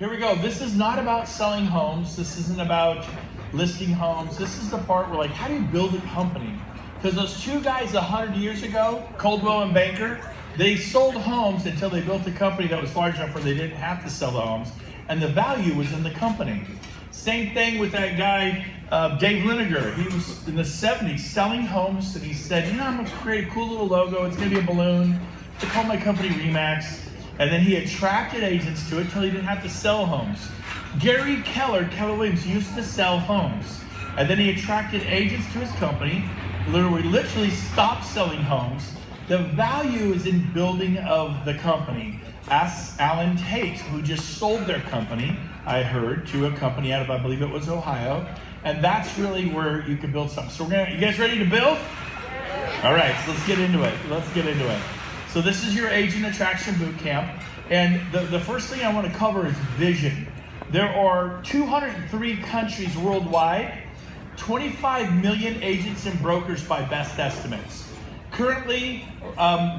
Here we go. This is not about selling homes. This isn't about listing homes. This is the part where, like, how do you build a company? Because those two guys 100 years ago, Coldwell and Banker, they sold homes until they built a company that was large enough where they didn't have to sell the homes, and the value was in the company. Same thing with that guy, Dave Liniger. He was in the 70s selling homes, and he said, you know, I'm going to create a cool little logo. It's going to be a balloon. They call my company Remax. And then he attracted agents to it until he didn't have to sell homes. Gary Keller Williams used to sell homes. And then he attracted agents to his company, literally stopped selling homes. The value is in building of the company. Ask Alan Tate, who just sold their company, I heard, to a company out of, I believe it was Ohio. And that's really where you can build something. So you guys ready to build? All right, so let's get into it. So this is your Agent Attraction Bootcamp, and the first thing I want to cover is vision. There are 203 countries worldwide, 25 million agents and brokers by best estimates. Currently,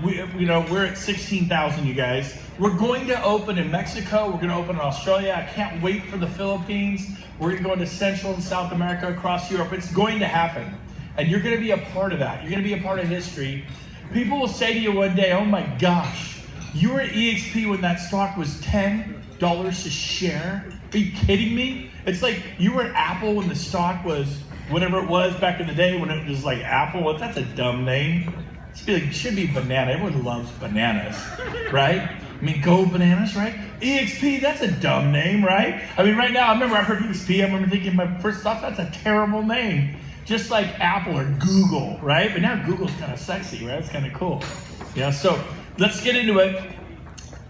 we're at 16,000, you guys. We're going to open in Mexico. We're going to open in Australia. I can't wait for the Philippines. We're going to go into Central and South America, across Europe. It's going to happen, and you're going to be a part of that. You're going to be a part of history. People will say to you one day, oh my gosh, you were at EXP when that stock was $10 a share? Are you kidding me? It's like you were at Apple when the stock was whatever it was back in the day when it was like Apple. Well, that's a dumb name. It should be banana. Everyone loves bananas, right? I mean, go bananas, right? EXP, that's a dumb name, right? I mean, right now, I heard EXP, I remember thinking my first thought, that's a terrible name. Just like Apple or Google, right? But now Google's kind of sexy, right? It's kind of cool. Yeah, so let's get into it.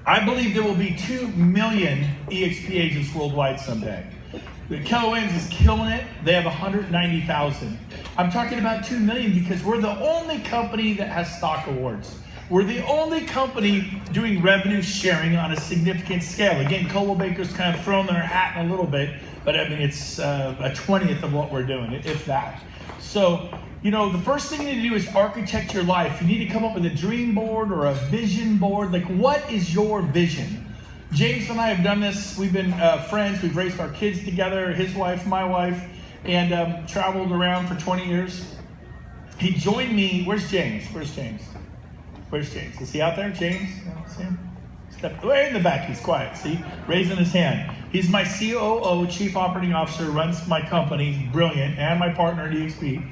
I believe there will be 2 million EXP agents worldwide someday. Keller Williams is killing it. They have 190,000. I'm talking about 2 million because we're the only company that has stock awards. We're the only company doing revenue sharing on a significant scale. Again, Coldwell Banker's kind of thrown their hat in a little bit, but I mean, it's a 20th of what we're doing, if that. So, the first thing you need to do is architect your life. You need to come up with a dream board or a vision board. Like, what is your vision? James and I have done this. We've been friends. We've raised our kids together, his wife, my wife, and traveled around for 20 years. He joined me. Where's James? Is he out there, James? See him? Step way in the back. He's quiet. See? Raising his hand. He's my COO, Chief Operating Officer, runs my company. He's brilliant, and my partner at EXP.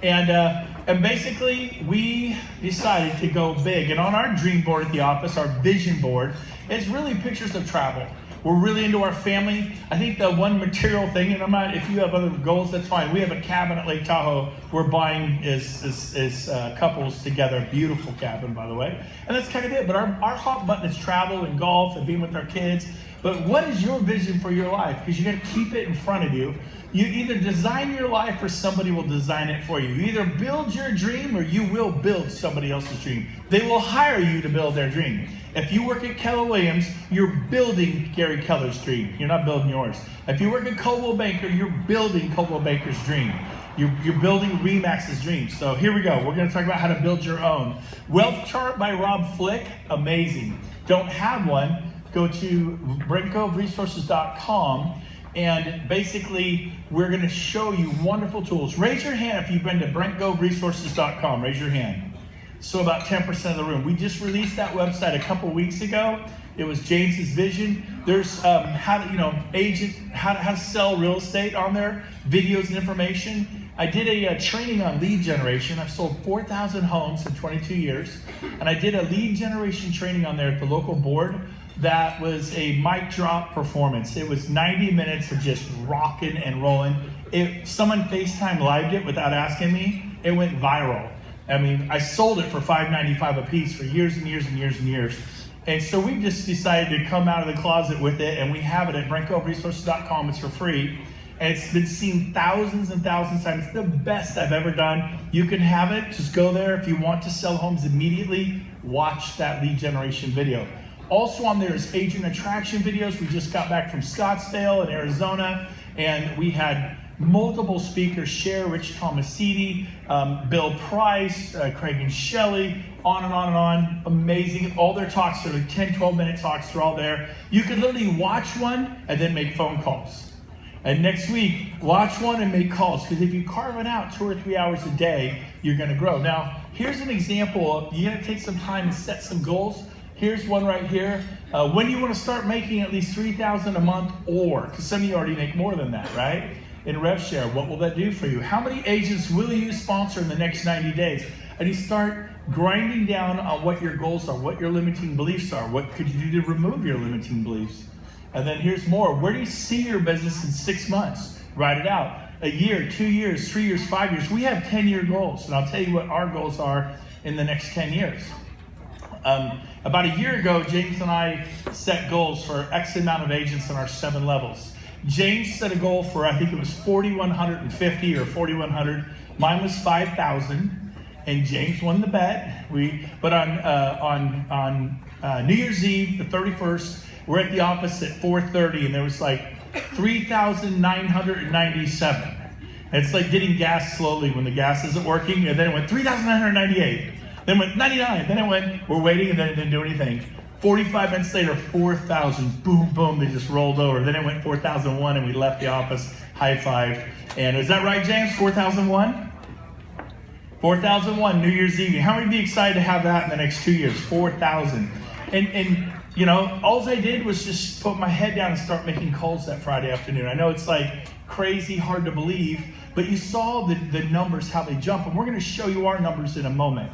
And basically, we decided to go big. And on our dream board at the office, our vision board, it's really pictures of travel. We're really into our family. I think the one material thing, and if you have other goals, that's fine. We have a cabin at Lake Tahoe we're buying as couples together. Beautiful cabin, by the way. And that's kind of it. But our hot button is travel and golf and being with our kids. But what is your vision for your life? Because you got to keep it in front of you. You either design your life or somebody will design it for you. You either build your dream or you will build somebody else's dream. They will hire you to build their dream. If you work at Keller Williams, you're building Gary Keller's dream. You're not building yours. If you work at Coldwell Banker, you're building Coldwell Banker's dream. You're building Remax's dream. So here we go. We're going to talk about how to build your own. Wealth Chart by Rob Flick, amazing. Don't have one? Go to BrentGoveResources.com. And basically, we're going to show you wonderful tools. Raise your hand if you've been to BrentGoveResources.com. Raise your hand. So about 10% of the room. We just released that website a couple weeks ago. It was James's vision. There's how to sell real estate on there, videos and information. I did a training on lead generation. I've sold 4,000 homes in 22 years. And I did a lead generation training on there at the local board. That was a mic drop performance. It was 90 minutes of just rocking and rolling. Someone FaceTime lived it without asking me. It went viral. I mean, I sold it for $5.95 a piece for years and years and years and years. And so we just decided to come out of the closet with it, and we have it at BrentGoveResources.com. It's for free. And it's been seen thousands and thousands of times. It's the best I've ever done. You can have it. Just go there. If you want to sell homes immediately, watch that lead generation video. Also on there is agent attraction videos. We just got back from Scottsdale in Arizona, and we had multiple speakers share, Rich Tomasidi, Bill Price, Craig and Shelley, on and on and on. Amazing. All their talks are like 10, 12-minute talks. They're all there. You can literally watch one and then make phone calls. And next week, watch one and make calls. Because if you carve it out 2 or 3 hours a day, you're going to grow. Now, here's an example. You're going to take some time and set some goals. Here's one right here. When you want to start making at least $3,000 a month, or, because some of you already make more than that, right? In RevShare, what will that do for you? How many agents will you sponsor in the next 90 days? And you start grinding down on what your goals are, what your limiting beliefs are, what could you do to remove your limiting beliefs? And then here's more. Where do you see your business in 6 months? Write it out. A year, 2 years, 3 years, 5 years. We have 10-year goals, and I'll tell you what our goals are in the next 10 years. About a year ago, James and I set goals for X amount of agents in our 7 levels. James set a goal for, I think it was 4,150 or 4,100. Mine was 5,000, and James won the bet. But on New Year's Eve, the 31st, we're at the office at 4:30, and there was like 3,997. And it's like getting gas slowly when the gas isn't working, and then it went 3,998. Then went 99, then it went, we're waiting, and then it didn't do anything. 45 minutes later, 4,000, boom, boom, they just rolled over. Then it went 4,001, and we left the office, high five. And is that right, James? 4,001? 4,001, New Year's Eve. How many would be excited to have that in the next 2 years? 4,000. And you know, all I did was just put my head down and start making calls that Friday afternoon. I know it's like crazy hard to believe, but you saw the numbers, how they jump, and we're going to show you our numbers in a moment.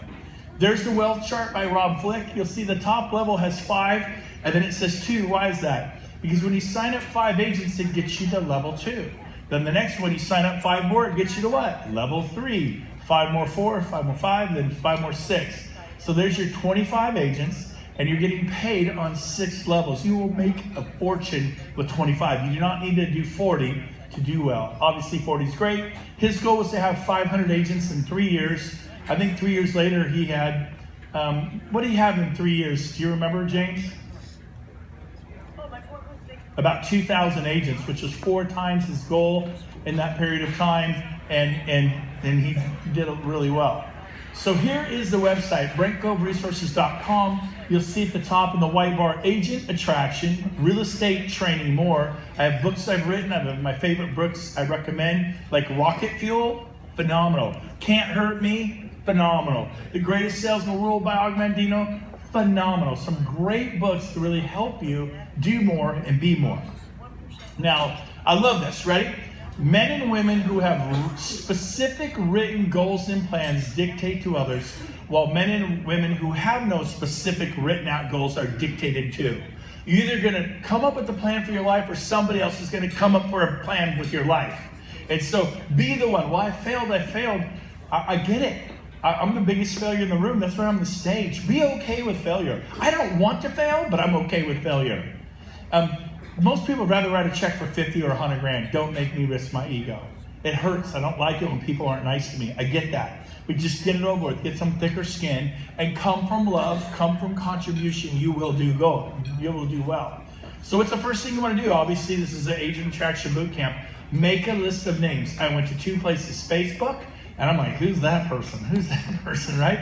There's the wealth chart by Rob Flick. You'll see the top level has 5, and then it says 2. Why is that? Because when you sign up 5 agents, it gets you to level 2. Then the next one, you sign up 5 more, it gets you to what? Level 3. 5 more 4, 5 more 5, then 5 more 6. So there's your 25 agents, and you're getting paid on 6 levels. You will make a fortune with 25. You do not need to do 40 to do well. Obviously, 40 is great. His goal was to have 500 agents in 3 years. I think 3 years later, he had, what did he have in 3 years? Do you remember, James? About 2,000 agents, which was 4 times his goal in that period of time, and he did it really well. So here is the website, BrentGoveResources.com. You'll see at the top in the white bar, Agent Attraction, Real Estate Training, more. I have books I've written. I have my favorite books I recommend, like Rocket Fuel, phenomenal. Can't Hurt Me, phenomenal. The Greatest Salesman in the World by Og Mandino, phenomenal. Some great books to really help you do more and be more. Now, I love this. Ready? Men and women who have specific written goals and plans dictate to others, while men and women who have no specific written out goals are dictated to. You're either going to come up with a plan for your life, or somebody else is going to come up for a plan with your life. And so be the one. Well, I failed. I get it. I'm the biggest failure in the room. That's why I'm on the stage. Be okay with failure. I don't want to fail, but I'm okay with failure. Most people would rather write a check for 50 or 100 grand. Don't make me risk my ego. It hurts. I don't like it when people aren't nice to me. I get that. But just get it over with. Get some thicker skin and come from love, come from contribution. You will do good. You will do well. So what's the first thing you want to do? Obviously, this is the Agent Attraction Bootcamp. Make a list of names. I went to 2 places, Facebook, and I'm like, who's that person? Who's that person, right?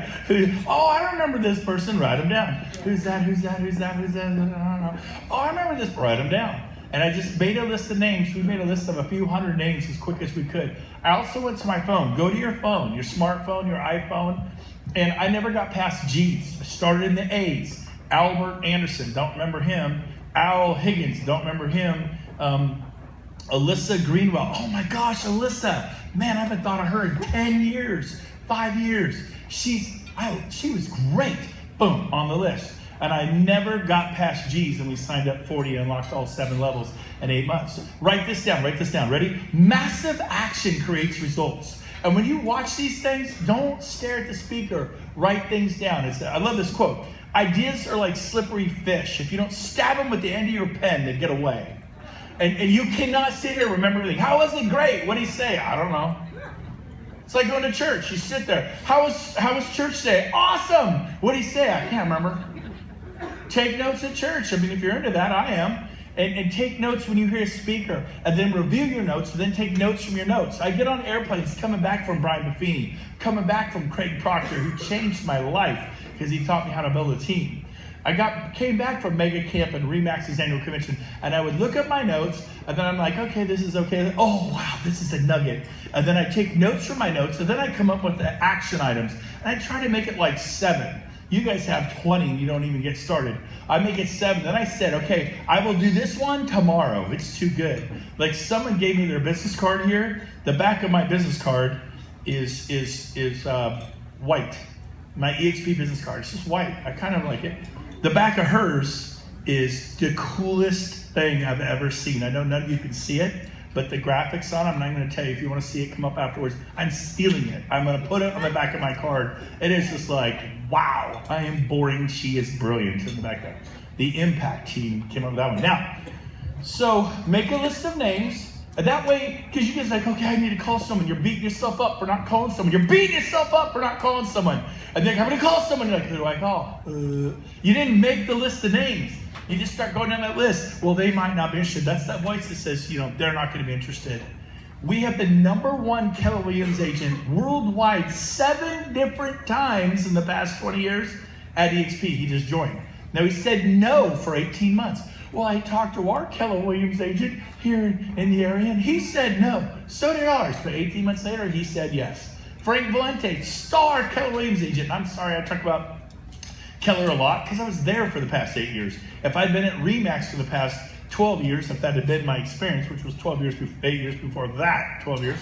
Oh, I remember this person. Write them down. Who's that? Who's that? Who's that? Who's that? I don't know. Oh, I remember this. Write them down. And I just made a list of names. We made a list of a few hundred names as quick as we could. I also went to my phone. Go to your phone, your smartphone, your iPhone. And I never got past G's. I started in the A's. Albert Anderson, don't remember him. Al Higgins, don't remember him. Alyssa Greenwell. Oh my gosh, Alyssa. Man, I haven't thought of her in 10 years, 5 years. She was great. Boom, on the list. And I never got past G's, and we signed up 40 and unlocked all 7 levels in 8 months. Write this down. Ready? Massive action creates results. And when you watch these things, don't stare at the speaker. Write things down. I love this quote. Ideas are like slippery fish. If you don't stab them with the end of your pen, they get away. And you cannot sit here and remember everything. How was it great? What did he say? I don't know. It's like going to church. You sit there. How was church today? Awesome. What did he say? I can't remember. Take notes at church. I mean, if you're into that, I am. and take notes when you hear a speaker, and then review your notes, and then take notes from your notes. I get on airplanes coming back from Brian Buffini, coming back from Craig Proctor, who changed my life because he taught me how to build a team. Came back from Mega Camp and Remax's annual convention, and I would look at my notes, and then I'm like, okay, this is okay. Oh, wow, this is a nugget. And then I take notes from my notes, and then I come up with the action items, and I try to make it like 7. You guys have 20 and you don't even get started. I make it 7. Then I said, okay, I will do this one tomorrow. It's too good. Like someone gave me their business card here. The back of my business card is white. My EXP business card, it's just white. I kind of like it. The back of hers is the coolest thing I've ever seen. I know none of you can see it, but the graphics on it, I'm not going to tell you. If you want to see it, come up afterwards. I'm stealing it. I'm going to put it on the back of my card. It is just like, wow, I am boring. She is brilliant in the back there. The Impact team came up with that one. Now, so make a list of names. And that way, because you guys are like, okay, I need to call someone. You're beating yourself up for not calling someone. You're beating yourself up for not calling someone. And then I'm going to call someone. You're like, who do I call? You didn't make the list of names. You just start going down that list. Well, they might not be interested. That's that voice that says, they're not going to be interested. We have the #1 Keller Williams agent worldwide 7 different times in the past 20 years at EXP. He just joined. Now, he said no for 18 months. Well, I talked to our Keller Williams agent here in the area, and he said no. So did ours. But 18 months later, he said yes. Frank Valente, star Keller Williams agent. I'm sorry, I talk about Keller a lot because I was there for the past 8 years. If I'd been at Remax for the past 12 years, if that had been my experience, which was 8 years before that, 12 years,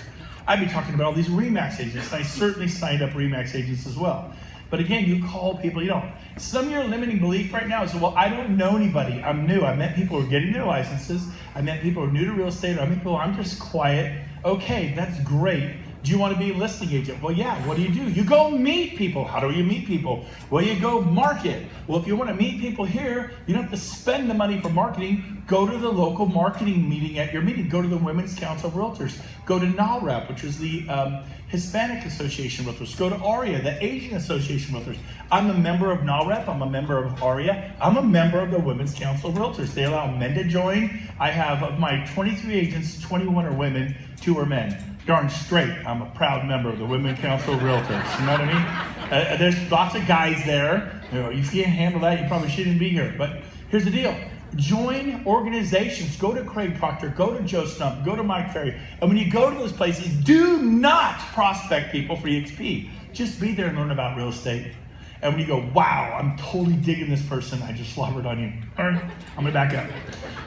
I'd be talking about all these Remax agents. And I certainly signed up Remax agents as well. But again, you call people, some of your limiting belief right now is, well, I don't know anybody. I'm new. I met people who are getting their licenses. I met people who are new to real estate. I met people, I'm just quiet. Okay, that's great. Do you want to be a listing agent? Well, yeah, what do? You go meet people. How do you meet people? Well, you go market. Well, if you want to meet people here, you don't have to spend the money for marketing. Go to the local marketing meeting at your meeting. Go to the Women's Council of Realtors. Go to NALREP, which is the Hispanic Association of Realtors. Go to ARIA, the Asian Association of Realtors. I'm a member of NALREP. I'm a member of ARIA. I'm a member of the Women's Council of Realtors. They allow men to join. I have, of my 23 agents, 21 are women, 2 are men. Darn straight, I'm a proud member of the Women's Council of Realtors. You know what I mean? There's lots of guys there. You can't handle that, you probably shouldn't be here. But here's the deal. Join organizations. Go to Craig Proctor, go to Joe Stump, go to Mike Ferry. And when you go to those places, do not prospect people for EXP. Just be there and learn about real estate. And when you go, wow, I'm totally digging this person, I just slobbered on you. All right, I'm gonna back up.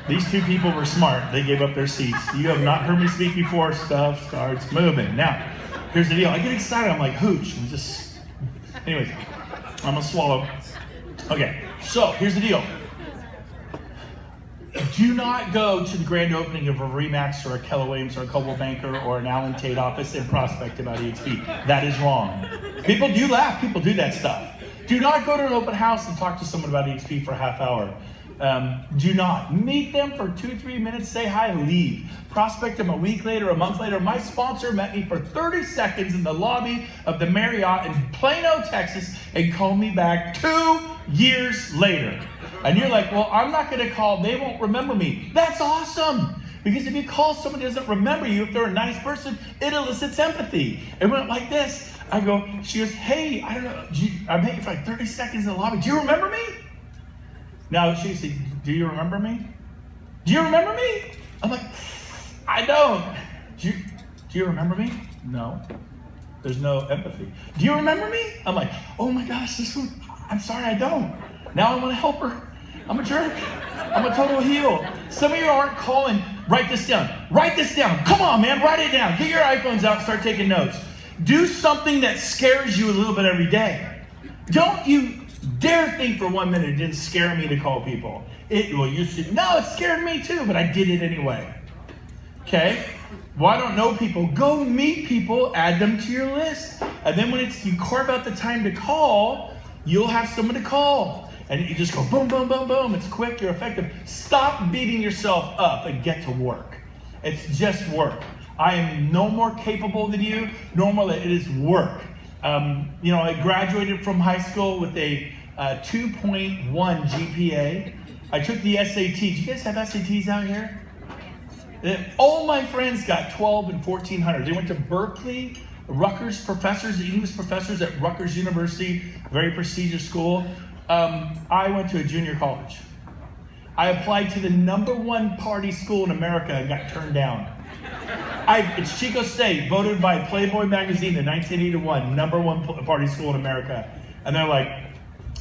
These 2 people were smart. They gave up their seats. You have not heard me speak before. Stuff starts moving. Now, here's the deal. I get excited. I'm like, hooch. And anyways, I'm gonna swallow. Okay, so here's the deal. Do not go to the grand opening of a Remax or a Keller Williams or a Coldwell Banker or an Allen Tate office and prospect about EXP. That is wrong. People do laugh. People do that stuff. Do not go to an open house and talk to someone about EXP for a half hour. Do not. Meet them for 2-3 minutes, say hi, leave. Prospect them a week later, a month later. My sponsor met me for 30 seconds in the lobby of the Marriott in Plano, Texas, and called me back 2 years later. And you're like, well, I'm not going to call. They won't remember me. That's awesome. Because if you call someone who doesn't remember you, if they're a nice person, it elicits empathy. It went like this. She goes, hey, I don't know. I met you for like 30 seconds in the lobby. Do you remember me? Now she said, do you remember me? Do you remember me? I'm like, I don't. Do you remember me? No. There's no empathy. Do you remember me? I'm like, oh my gosh, I'm sorry, I don't. Now I want to help her. I'm a jerk. I'm a total heel. Some of you aren't calling. Write this down. Write this down. Come on, man, write it down. Get your iPhones out and start taking notes. Do something that scares you a little bit every day. Don't you dare think for 1 minute it didn't scare me to call people. No, it scared me too, but I did it anyway. Okay? Well, I don't know people. Go meet people, add them to your list. And then when you carve out the time to call, you'll have someone to call. And you just go boom, boom, boom, boom. It's quick, you're effective. Stop beating yourself up and get to work. It's just work. I am no more capable than you. Normally, it is work. I graduated from high school with a 2.1 GPA. I took the SAT. Do you guys have SATs out here? All my friends got 12 and 1400. They went to Berkeley, Rutgers professors, English professors at Rutgers University, very prestigious school. I went to a junior college. I applied to the #1 party school in America and got turned down. It's Chico State, voted by Playboy magazine in 1981, #1 party school in America. And they're like,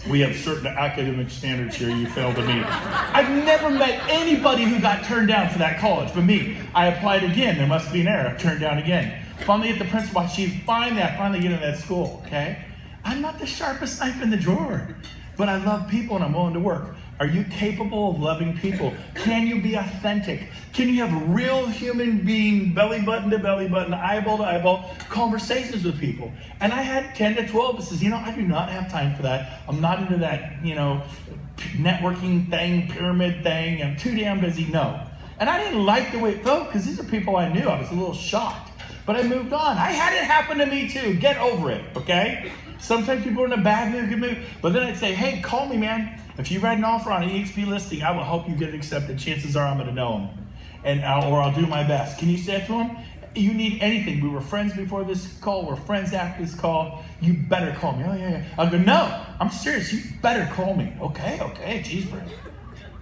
we have certain academic standards here you failed to meet. I've never met anybody who got turned down for that college but me. I applied again, there must be an error, turned down again. Finally get the principal, she's finally get into that school, okay? I'm not the sharpest knife in the drawer, but I love people and I'm willing to work. Are you capable of loving people? Can you be authentic? Can you have real human being, belly button to belly button, eyeball to eyeball conversations with people? And I had 10 to 12 that says, I do not have time for that. I'm not into that, networking thing, pyramid thing. I'm too damn busy. No. And I didn't like the way it felt because these are people I knew. I was a little shocked. But I moved on. I had it happen to me too. Get over it, okay? Sometimes people are in a bad mood, good mood. But then I'd say, hey, call me, man. If you write an offer on an EXP listing, I will help you get it accepted. Chances are I'm going to know them, or I'll do my best. Can you say it to them? You need anything. We were friends before this call. We're friends after this call. You better call me. Oh, yeah. I'll go, no, I'm serious. You better call me. Okay. Geez, Brent.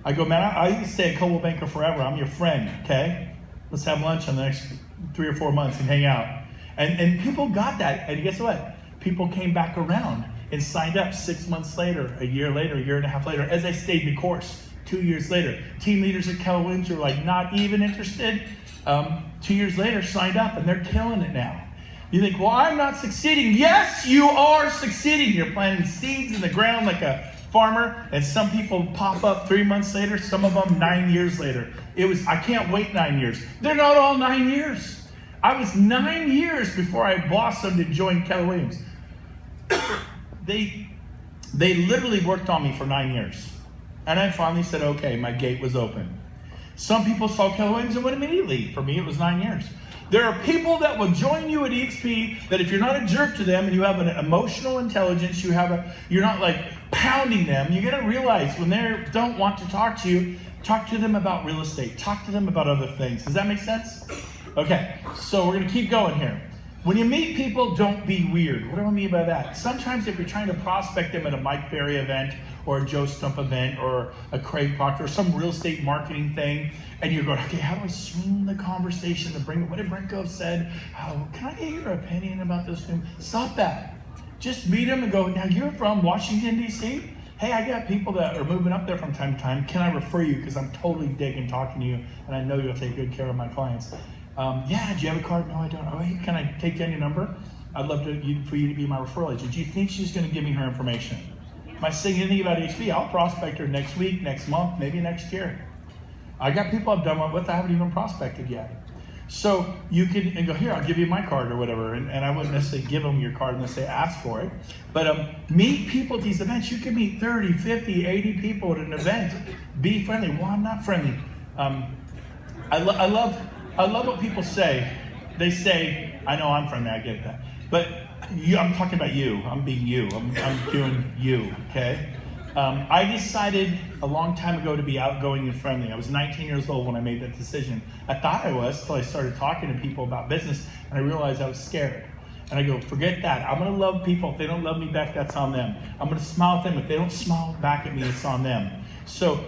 I go, man, I used to stay at Coldwell Banker forever. I'm your friend, okay? Let's have lunch in the next 3 or 4 months and hang out. And people got that. And guess what? People came back around and signed up 6 months later, a year and a half later, as I stayed the course. 2 years later, team leaders at Keller Williams were like not even interested. 2 years later, signed up, and they're killing it now. You think, well, I'm not succeeding. Yes, you are succeeding. You're planting seeds in the ground like a farmer, and some people pop up 3 months later, some of them 9 years later. I can't wait 9 years. They're not all 9 years. I was 9 years before I blossomed and joined Keller Williams. They literally worked on me for 9 years. And I finally said, okay, my gate was open. Some people saw Keller Williams and went immediately. For me, it was 9 years. There are people that will join you at EXP that if you're not a jerk to them and you have an emotional intelligence, you're not like pounding them, you gotta realize when they don't want to talk to you, talk to them about real estate, talk to them about other things. Does that make sense? Okay, so we're gonna keep going here. When you meet people, don't be weird. What do I mean by that? Sometimes if you're trying to prospect them at a Mike Ferry event or a Joe Stump event or a Craig Proctor or some real estate marketing thing, and you're going, okay, how do I swing the conversation to bring it? What did Brent Gove said? Can I get your opinion about this thing? Stop that. Just meet them and go, now you're from Washington, D.C.? Hey, I got people that are moving up there from time to time. Can I refer you? Because I'm totally digging talking to you, and I know you'll take good care of my clients. Yeah, do you have a card? No, I don't. Oh, hey, can I take down your number? I'd love for you to be my referral agent. Do you think she's going to give me her information? Am I saying anything about HB? I'll prospect her next week, next month, maybe next year. I got people I've done one with I haven't even prospected yet. So you can go, here, I'll give you my card or whatever. And I wouldn't necessarily give them your card unless they ask for it. But meet people at these events. You can meet 30, 50, 80 people at an event. Be friendly. Well, I'm not friendly. I love what people say. They say, I know I'm friendly, I get that. But I'm talking about you. I'm being you. I'm doing you, okay? I decided a long time ago to be outgoing and friendly. I was 19 years old when I made that decision. I thought I was until I started talking to people about business, and I realized I was scared. And I go, forget that. I'm going to love people. If they don't love me back, that's on them. I'm going to smile at them. If they don't smile back at me, it's on them. So,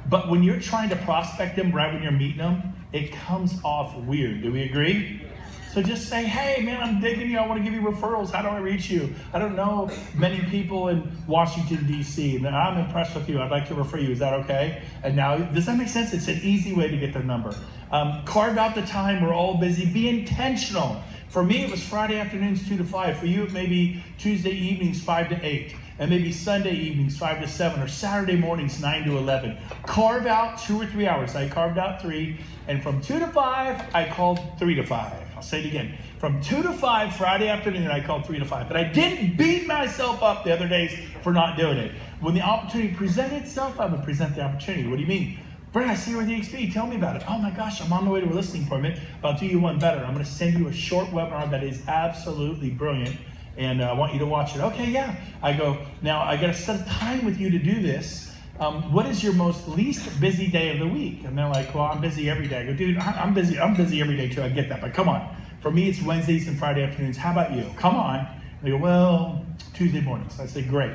but when you're trying to prospect them right when you're meeting them, it comes off weird. Do we agree? So just say, hey man, I'm digging you. I want to give you referrals. How do I reach you? I don't know many people in Washington, D.C. and I'm impressed with you. I'd like to refer you. Is that okay? And now, does that make sense? It's an easy way to get their number. Carve out the time. We're all busy. Be intentional. For me, it was Friday afternoons 2 to 5. For you, it may be Tuesday evenings 5 to 8. And maybe Sunday evenings 5 to 7 or Saturday mornings 9 to 11. Carve out 2 or 3 hours. I carved out 3. And from 2 to 5, I called 3 to 5. I'll say it again. From 2 to 5 Friday afternoon, I called 3 to 5. But I didn't beat myself up the other days for not doing it. When the opportunity presented itself, I would present the opportunity. What do you mean? Brent, I see you with EXP. Tell me about it. Oh my gosh, I'm on the way to a listing appointment. But I'll do you one better. I'm going to send you a short webinar that is absolutely brilliant. And I want you to watch it. Okay, yeah. I go, now I got to set a time with you to do this. what is your most least busy day of the week? And they're like, well, I'm busy every day. I go, dude, I'm busy every day too, I get that, but come on. For me, it's Wednesdays and Friday afternoons. How about you? Come on. They go, well, Tuesday mornings. I say, great.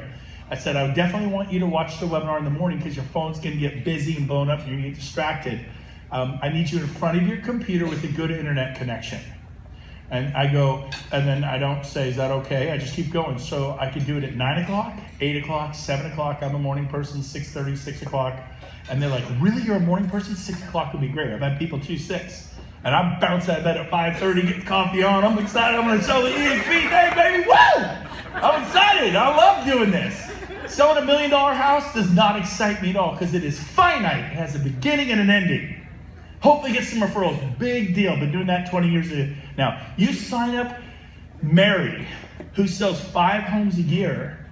I said, I would definitely want you to watch the webinar in the morning because your phone's gonna get busy and blown up and you're gonna get distracted. I need you in front of your computer with a good internet connection. And I go, and then I don't say, is that okay? I just keep going. So I can do it at 9 o'clock, 8 o'clock, 7 o'clock. I'm a morning person, 6:30, 6 o'clock. And they're like, really, you're a morning person? 6 o'clock would be great. I've had people choose 6. And I bounce out of bed at 5:30, get the coffee on. I'm excited, I'm gonna sell the EXP day, baby, woo! I'm excited, I love doing this. Selling $1 million house does not excite me at all because it is finite. It has a beginning and an ending. Hopefully get some referrals, big deal. Been doing that 20 years now. You sign up Mary, who sells 5 homes a year,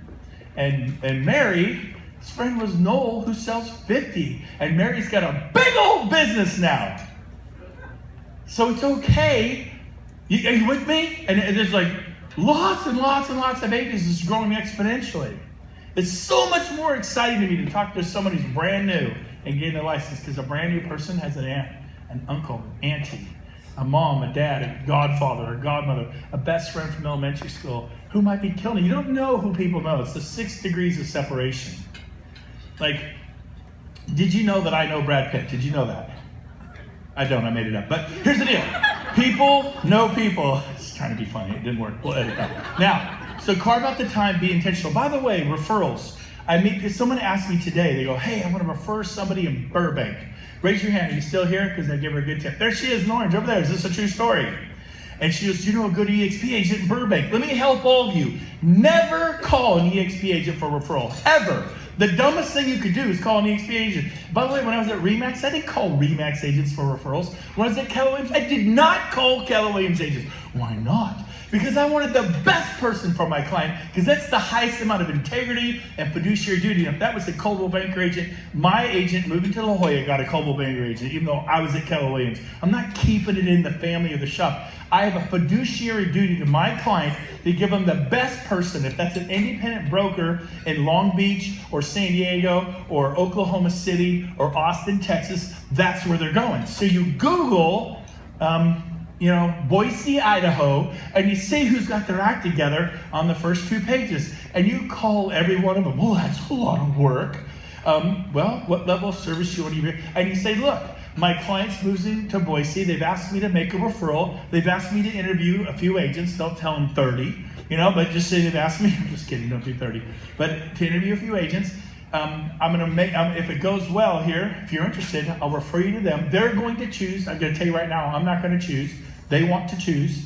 and Mary, his friend was Noel, who sells 50, and Mary's got a big old business now. So it's okay. Are you with me? And there's like lots and lots and lots of agents that's growing exponentially. It's so much more exciting to me to talk to someone who's brand new and getting their license, because a brand new person has an aunt, an uncle, an auntie, a mom, a dad, a godfather, a godmother, a best friend from elementary school who might be killing you. You don't know who people know. It's the 6 degrees of separation. Like, did you know that I know Brad Pitt? Did you know that? I don't, I made it up. But here's the deal. People know people. It's trying to be funny, it didn't work. We'll edit that. Now, so carve out the time, be intentional. By the way, referrals. Someone asked me today, they go, hey, I want to refer somebody in Burbank. Raise your hand, are you still here? Because I give her a good tip. There she is in orange, over there. Is this a true story? And she goes, do you know a good EXP agent in Burbank? Let me help all of you. Never call an EXP agent for referral, ever. The dumbest thing you could do is call an EXP agent. By the way, when I was at RE/MAX, I didn't call RE/MAX agents for referrals. When I was at Keller Williams, I did not call Keller Williams agents. Why not? Because I wanted the best person for my client, because that's the highest amount of integrity and fiduciary duty. And if that was a Coldwell Banker agent, my agent moving to La Jolla got a Coldwell Banker agent, even though I was at Keller Williams. I'm not keeping it in the family or the shop. I have a fiduciary duty to my client to give them the best person. If that's an independent broker in Long Beach or San Diego or Oklahoma City or Austin, Texas, that's where they're going. So you Google, Boise, Idaho, and you see who's got their act together on the first 2 pages. And you call every one of them. Well, that's a lot of work. What level of service you want to give? And you say, look, my client's moving to Boise. They've asked me to make a referral. They've asked me to interview a few agents. Don't tell them 30, but just say they've asked me. I'm just kidding, don't do 30. But to interview a few agents. I'm going to make, if it goes well here, if you're interested, I'll refer you to them. They're going to choose. I'm going to tell you right now, I'm not going to choose. They want to choose.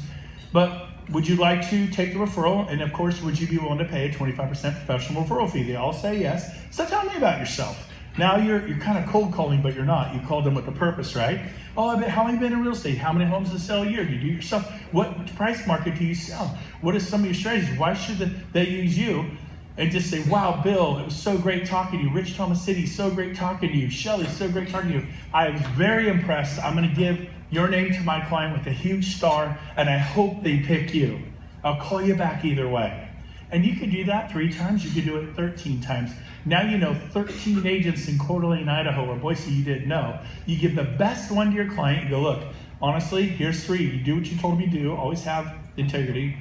But would you like to take the referral? And of course, would you be willing to pay a 25% professional referral fee? They all say yes. So tell me about yourself. Now you're kind of cold calling, but you're not. You called them with a purpose, right? Oh, how long have you been in real estate? How many homes to sell a year? Do you do yourself? What price market do you sell? What are some of your strategies? Why should they use you? And just say, wow, Bill, it was so great talking to you. Rich Thomas City, so great talking to you. Shelly, so great talking to you. I was very impressed. I'm going to give your name to my client with a huge star, and I hope they pick you. I'll call you back either way. And you could do that 3 times. You could do it 13 times. Now you know 13 agents in Coeur d'Alene, Idaho, or Boise you didn't know. You give the best one to your client. You go, look, honestly, here's 3. You do what you told me to do. Always have integrity.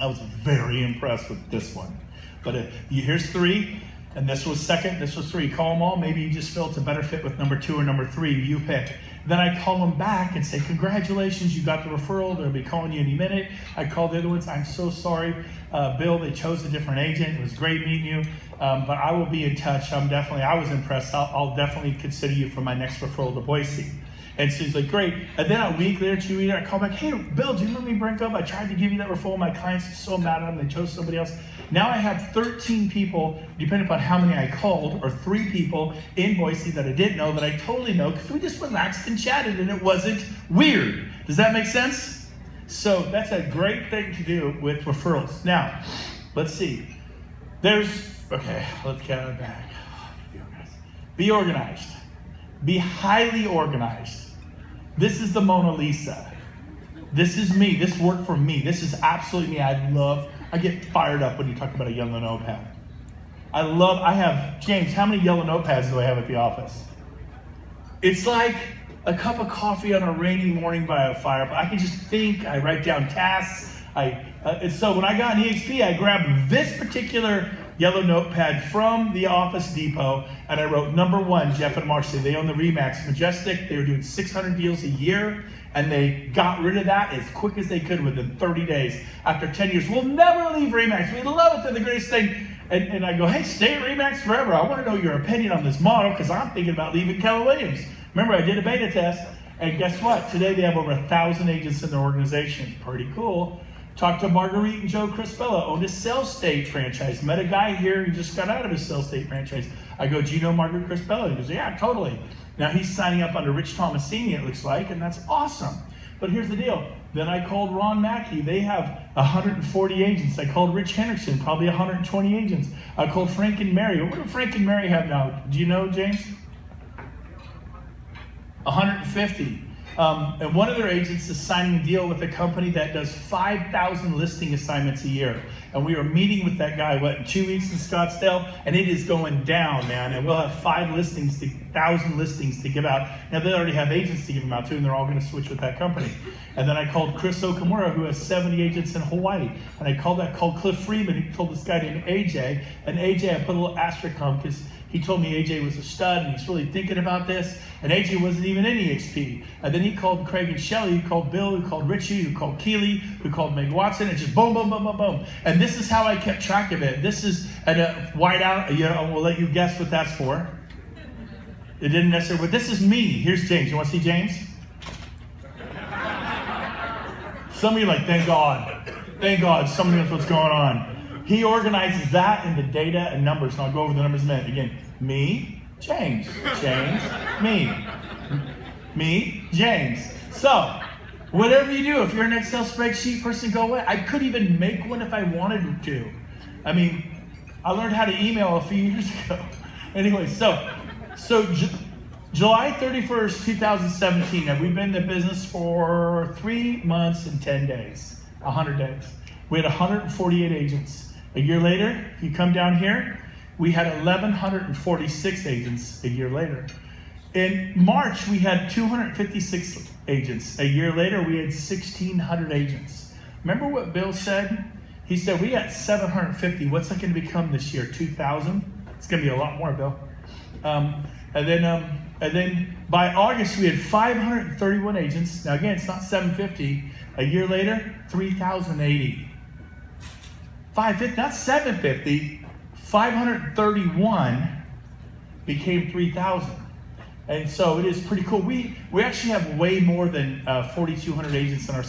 I was very impressed with this one. But here's 3, and this was 2nd, this was 3. Call them all. Maybe you just feel it's a better fit with number 2 or number 3. You pick. Then I call them back and say, congratulations, you got the referral. They'll be calling you any minute. I called the other ones. I'm so sorry, Bill, they chose a different agent. It was great meeting you, but I will be in touch. I was impressed. I'll definitely consider you for my next referral to Boise. And so he's like, great. And then a week later, 2 weeks later, I call back, hey, Bill, do you remember me, Brent Gove? I tried to give you that referral. My clients are so mad at them. They chose somebody else. Now I have 13 people, depending upon how many I called, or 3 people in Boise that I didn't know that I totally know, because we just relaxed and chatted and it wasn't weird. Does that make sense? So that's a great thing to do with referrals. Now, let's see. Okay, let's get out of the bag. Be organized. Be highly organized. This is the Mona Lisa. This is me. This worked for me. This is absolutely me. I get fired up when you talk about a yellow notepad. I have, James, how many yellow notepads do I have at the office? It's like a cup of coffee on a rainy morning by a fire. I can just think, I write down tasks. And so when I got an EXP, I grabbed this particular yellow notepad from the Office Depot, and I wrote number 1, Jeff and Marcy. They own the Remax Majestic. They were doing 600 deals a year, and they got rid of that as quick as they could within 30 days. After 10 years, we'll never leave Remax. We love it. They're the greatest thing. And I go, hey, stay at Remax forever. I want to know your opinion on this model because I'm thinking about leaving Keller Williams. Remember, I did a beta test, and guess what? Today they have over 1,000 agents in their organization. Pretty cool. Talked to Marguerite and Joe Crispella, owned a Sales State franchise. Met a guy here who just got out of his Sales State franchise. I go, do you know Marguerite Crispella? He goes, yeah, totally. Now he's signing up under Rich Tomasini, it looks like, and that's awesome. But here's the deal. Then I called Ron Mackey. They have 140 agents. I called Rich Henderson, probably 120 agents. I called Frank and Mary. What do Frank and Mary have now? Do you know, James? 150. And one of their agents is signing a deal with a company that does 5,000 listing assignments a year. And we are meeting with that guy, in 2 weeks in Scottsdale, and it is going down, man. And we'll have 1,000 listings to give out. Now, they already have agents to give them out to, and they're all going to switch with that company. And then I called Chris Okamura, who has 70 agents in Hawaii. And I called Cliff Freeman. He told this guy named AJ. And AJ, I put a little asterisk on because he told me AJ was a stud and he's really thinking about this. And AJ wasn't even in EXP. And then he called Craig and Shelley, who called Bill, who called Richie, who called Keeley, who called Meg Watson, and just boom, boom, boom, boom, boom. And this is how I kept track of it. This is a whiteout. We'll let you guess what that's for. It didn't necessarily, but this is me. Here's James. You want to see James? Some of you are like, thank God. Thank God somebody knows what's going on. He organizes that into data and numbers, and I'll go over the numbers in a minute. Again, me, James, me, James. So, whatever you do, if you're an Excel spreadsheet person, go away. I could even make one if I wanted to. I mean, I learned how to email a few years ago. Anyway, so July 31st, 2017, and we've been in the business for 3 months and 10 days, 100 days. We had 148 agents. A year later, if you come down here, we had 1,146 agents a year later. In March, we had 256 agents. A year later, we had 1,600 agents. Remember what Bill said? He said, we got 750. What's that going to become this year? 2,000? It's going to be a lot more, Bill. And then by August, we had 531 agents. Now again, it's not 750. A year later, 3,080. 550, not 750. 531 became 3,000. And so it is pretty cool. We actually have way more than 4,200 agents in our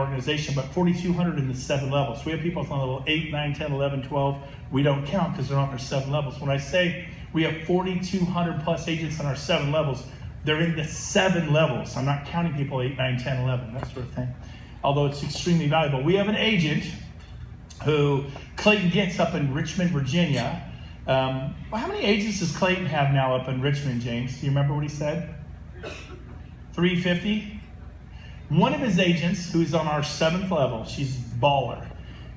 organization, but 4,200 in the 7 levels. We have people on level 8, 9, 10, 11, 12. We don't count because they're on their 7 levels. When I say we have 4,200 plus agents on our 7 levels, they're in the 7 levels. I'm not counting people 8, 9, 10, 11, that sort of thing. Although it's extremely valuable. We have an agent who Clayton gets up in Richmond, Virginia. Well, how many agents does Clayton have now up in Richmond, James? Do you remember what he said? 350? One of his agents, who's on our 7th level, she's baller.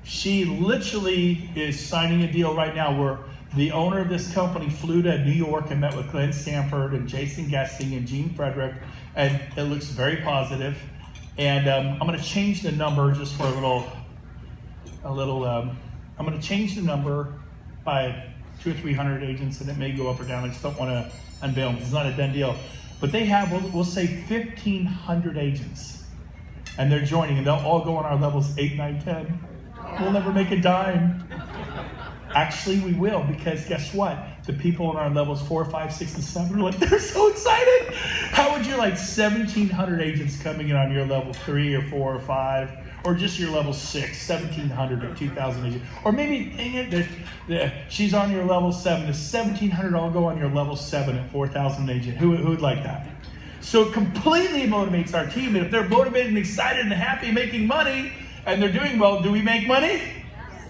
She literally is signing a deal right now where the owner of this company flew to New York and met with Glenn Stanford and Jason Guessing and Gene Frederick, and it looks very positive. And I'm going to change the number just for I'm going to change the number by 200 or 300 agents, and it may go up or down. I just don't want to unveil them because it's not a done deal. But they have, we'll say 1,500 agents, and they're joining, and they'll all go on our levels 8, 9, 10. We'll never make a dime. Actually, we will, because guess what? The people on our levels 4, 5, 6, and 7 are like, they're so excited. How would you like 1,700 agents coming in on your level 3 or 4 or 5? Or just your level 6, 1,700 or 2,000 agents. Or maybe, dang it, she's on your level 7. The 1,700 all go on your level 7 at 4,000 agent. Who would like that? So it completely motivates our team. And if they're motivated and excited and happy making money, and they're doing well, do we make money?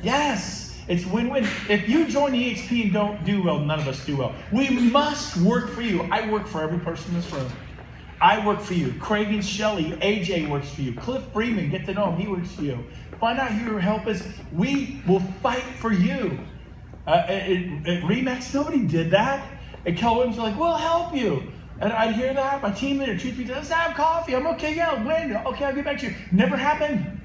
Yes. It's win-win. If you join EXP and don't do well, none of us do well. We must work for you. I work for every person in this room. I work for you. Craig and Shelley, AJ works for you. Cliff Freeman, get to know him, he works for you. Find out who your help is. We will fight for you. At Remax, nobody did that. And Keller Williams are like, we'll help you. And I'd hear that. My team leader, truth be told, let's have coffee. I'm okay, yeah, when? Okay, I'll get back to you. Never happened.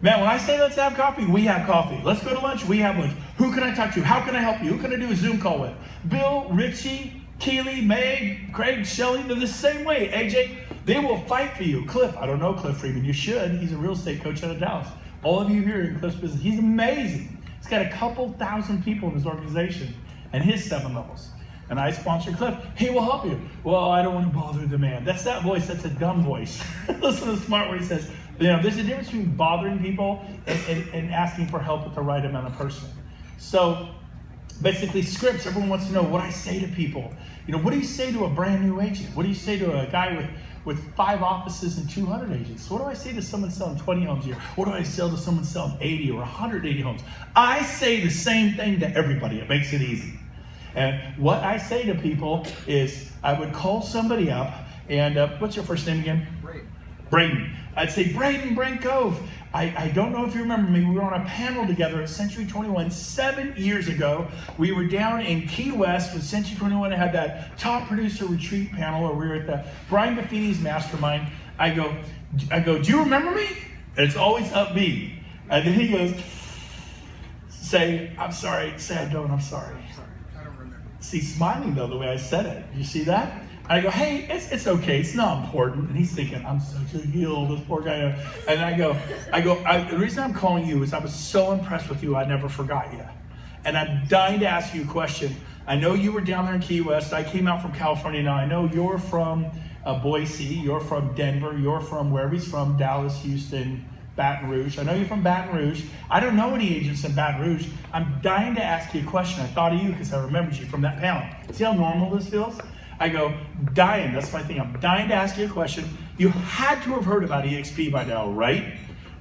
Man, when I say let's have coffee, we have coffee. Let's go to lunch, we have lunch. Who can I talk to? How can I help you? Who can I do a Zoom call with? Bill, Richie, Keely, Meg, Craig, Shelley, they're the same way. AJ, they will fight for you. Cliff, I don't know Cliff Freeman. You should. He's a real estate coach out of Dallas. All of you here in Cliff's business, he's amazing. He's got a couple thousand people in his organization and his 7 levels. And I sponsor Cliff. He will help you. Well, I don't want to bother the man. That's that voice. That's a dumb voice. Listen to the smart where he says, there's a difference between bothering people and asking for help with the right amount of person. So basically scripts, everyone wants to know what I say to people. What do you say to a brand new agent? What do you say to a guy with 5 offices and 200 agents? What do I say to someone selling 20 homes a year? What do I sell to someone selling 80 or 180 homes? I say the same thing to everybody. It makes it easy. And what I say to people is I would call somebody up and what's your first name again? Braden. I'd say, Brent Gove. I don't know if you remember me. We were on a panel together at Century 21 7 years ago. We were down in Key West with Century 21 and had that top producer retreat panel, or we were at the Brian Buffini's mastermind. I go, do you remember me? And it's always upbeat. And then he goes, say, I'm sorry. Say I don't, I'm sorry. I don't remember. See, smiling though, the way I said it. You see that? I go, hey, it's okay, it's not important. And he's thinking, I'm such a heel, this poor guy. And I go, the reason I'm calling you is I was so impressed with you, I never forgot you. And I'm dying to ask you a question. I know you were down there in Key West. I came out from California now. I know you're from Boise, you're from Denver, you're from wherever he's from, Dallas, Houston, Baton Rouge. I know you're from Baton Rouge. I don't know any agents in Baton Rouge. I'm dying to ask you a question. I thought of you because I remembered you from that panel. See how normal this feels? I go, dying, that's my thing. I'm dying to ask you a question. You had to have heard about EXP by now, right?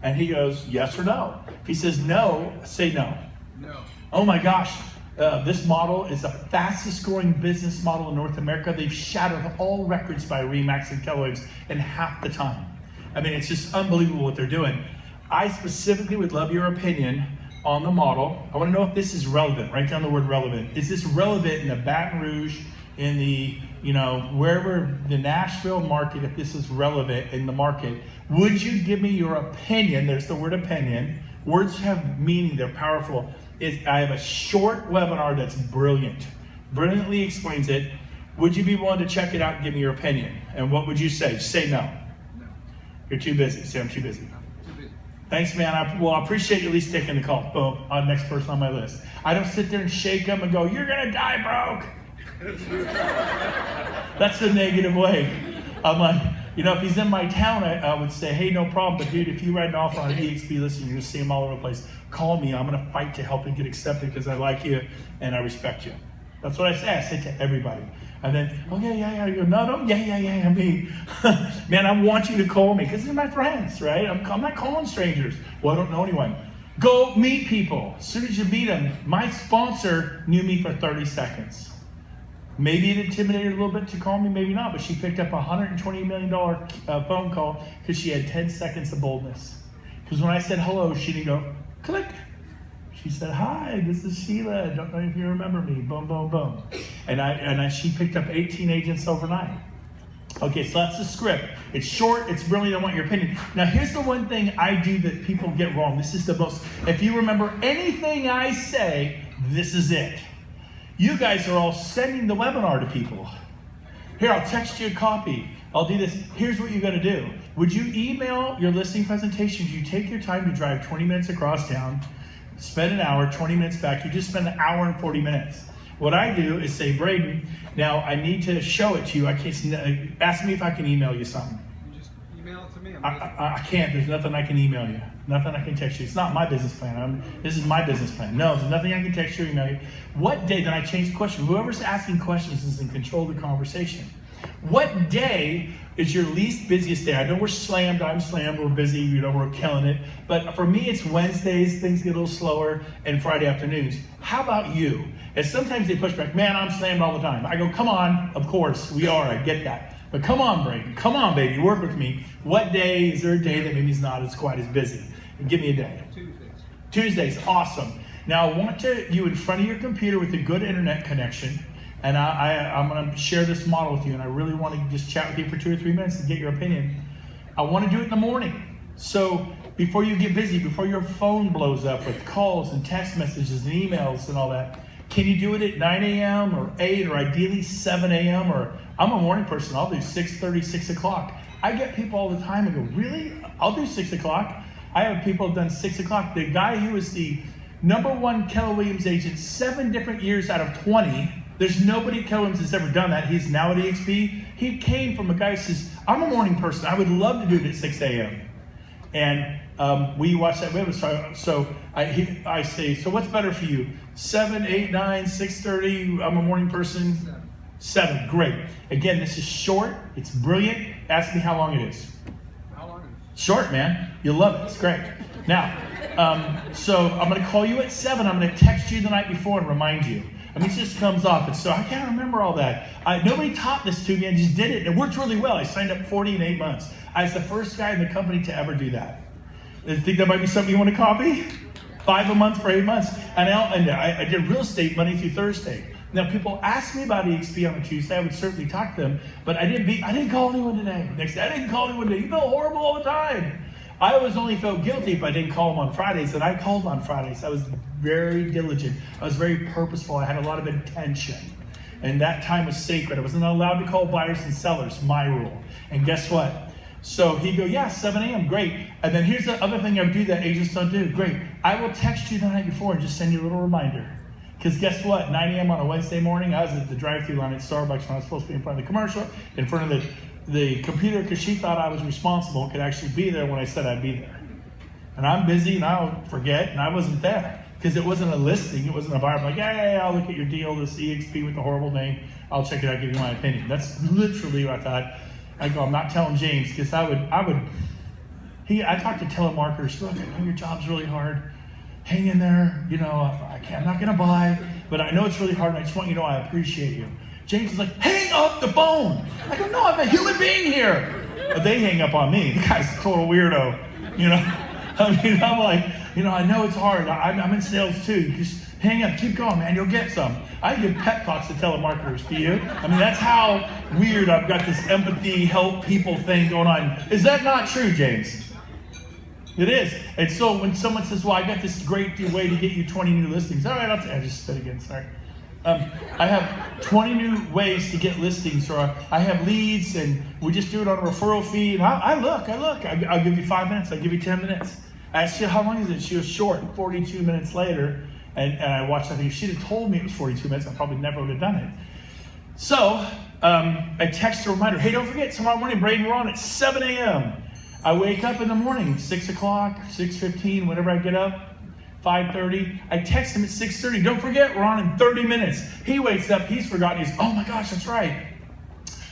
And he goes, yes or no. If he says no, say no. No. Oh my gosh, this model is the fastest growing business model in North America. They've shattered all records by Remax and Keller Williams in half the time. I mean, it's just unbelievable what they're doing. I specifically would love your opinion on the model. I want to know if this is relevant. Write down the word relevant. Is this relevant in the Baton Rouge, in the, wherever the Nashville market, if this is relevant in the market? Would you give me your opinion? There's the word opinion. Words have meaning, they're powerful. I have a short webinar that's brilliantly explains it. Would you be willing to check it out and give me your opinion? And what would you say? Say no. No. You're too busy. Say I'm too busy. Too busy. Thanks, man. I appreciate you at least taking the call. Boom, next person on my list. I don't sit there and shake them and go, you're gonna die broke. That's the negative way. I'm like, if he's in my town, I would say, hey, no problem. But dude, if you write an offer on EXP, listen, you're gonna see him all over the place. Call me. I'm gonna fight to help him get accepted because I like you and I respect you. That's what I say. I say to everybody. And then, yeah. You go, no, yeah, me. Man, I want you to call me because they're my friends, right? I'm not calling strangers. Well, I don't know anyone. Go meet people. As soon as you meet them, my sponsor knew me for 30 seconds. Maybe it intimidated her a little bit to call me, maybe not, but she picked up a $120 million phone call because she had 10 seconds of boldness. Because when I said hello, she didn't go, click. She said, hi, this is Sheila. I don't know if you remember me. Boom, boom, boom. And she picked up 18 agents overnight. Okay, so that's the script. It's short, it's brilliant, I want your opinion. Now here's the one thing I do that people get wrong. This is the most, if you remember anything I say, this is it. You guys are all sending the webinar to people. Here, I'll text you a copy. I'll do this. Here's what you got to do. Would you email your listing presentations? You take your time to drive 20 minutes across town, spend an hour, 20 minutes back. You just spend an hour and 40 minutes. What I do is say, Braden, now I need to show it to you. Ask me if I can email you something. You just email it to me. I can't. There's nothing I can email you. Nothing I can text you. It's not my business plan. This is my business plan. No, there's nothing I can text you or email you. What day, then I change the question. Whoever's asking questions is in control of the conversation. What day is your least busiest day? I know we're slammed, I'm slammed, we're busy, we're killing it. But for me, it's Wednesdays, things get a little slower, and Friday afternoons. How about you? And sometimes they push back, man, I'm slammed all the time. I go, come on, of course, we are, I get that. But come on, Braden, come on, baby, work with me. What day, is there a day that maybe is not as quite as busy? And give me a day. Tuesdays. Tuesdays, awesome. Now I want you in front of your computer with a good internet connection, and I'm going to share this model with you, and I really want to just chat with you for 2 or 3 minutes and get your opinion. I want to do it in the morning. So before you get busy, before your phone blows up with calls and text messages and emails and all that, can you do it at 9 a.m. or 8 or ideally 7 a.m. or I'm a morning person, I'll do 6:30, 6 o'clock. I get people all the time and go, really? I'll do 6 o'clock. I have people who've done 6 o'clock. The guy who was the #1 Keller Williams agent 7 different years out of 20, there's nobody at Keller Williams that's ever done that. He's now at EXP. He came from a guy who says, I'm a morning person. I would love to do it at 6 a.m. And we watch that video. So I say, so what's better for you? 7, 8, 9, 6:30. I'm a morning person. 7. Great. Again, this is short. It's brilliant. Ask me how long it is. How long is it? Short, man. You'll love it. It's great. Now, so I'm going to call you at 7. I'm going to text you the night before and remind you. I mean, it just comes off. And so I can't remember all that. Nobody taught this to me. I just did it. It worked really well. I signed up 40 in 8 months. I was the first guy in the company to ever do that. I think that might be something you want to copy? 5 a month for 8 months. And I did real estate Monday through Thursday. Now, people ask me about EXP on a Tuesday. I would certainly talk to them, but I didn't call anyone today. Next day, I didn't call anyone today. You feel horrible all the time. I always only felt guilty if I didn't call them on Fridays, and I called on Fridays. I was very diligent. I was very purposeful. I had a lot of intention. And that time was sacred. I wasn't allowed to call buyers and sellers, my rule. And guess what? So he'd go, yeah, 7 a.m., great. And then here's the other thing I would do that agents don't do. Great. I will text you the night before and just send you a little reminder. Because guess what? 9 a.m. on a Wednesday morning, I was at the drive-thru line at Starbucks when I was supposed to be in front of the commercial, in front of the computer, because she thought I was responsible and could actually be there when I said I'd be there. And I'm busy and I'll forget, and I wasn't there. Because it wasn't a listing, it wasn't a buyer. I'm like, yeah, I'll look at your deal, this EXP with the horrible name. I'll check it out, give you my opinion. That's literally what I thought. I go, I'm not telling James, because I talked to telemarketers, look, I know your job's really hard. Hang in there, I'm not gonna buy, but I know it's really hard and I just want you to know I appreciate you. James is like, hang up the phone. I go, no, I'm a human being here. But they hang up on me. The guy's a total weirdo, I'm like, I know it's hard. I'm in sales too. You just hang up, keep going, man, you'll get some. I give pep talks to telemarketers, do you? I mean, that's how weird I've got this empathy, help people thing going on. Is that not true, James? It is. And so when someone says, well, I got this great way to get you 20 new listings. All right, I just said again, sorry. I have 20 new ways to get listings, or I have leads, and we just do it on a referral fee. And I look. I'll give you 5 minutes. I'll give you 10 minutes. I asked you, how long is it? She was short, 42 minutes later. And I watched that thing. If she'd have told me it was 42 minutes, I probably never would have done it. So I text a reminder, hey, don't forget, tomorrow morning, Braden, we're on at 7 a.m. I wake up in the morning, 6 o'clock, 6:15, whenever I get up, 5:30. I text him at 6:30. Don't forget, we're on in 30 minutes. He wakes up, he's forgotten. He's, oh my gosh, that's right.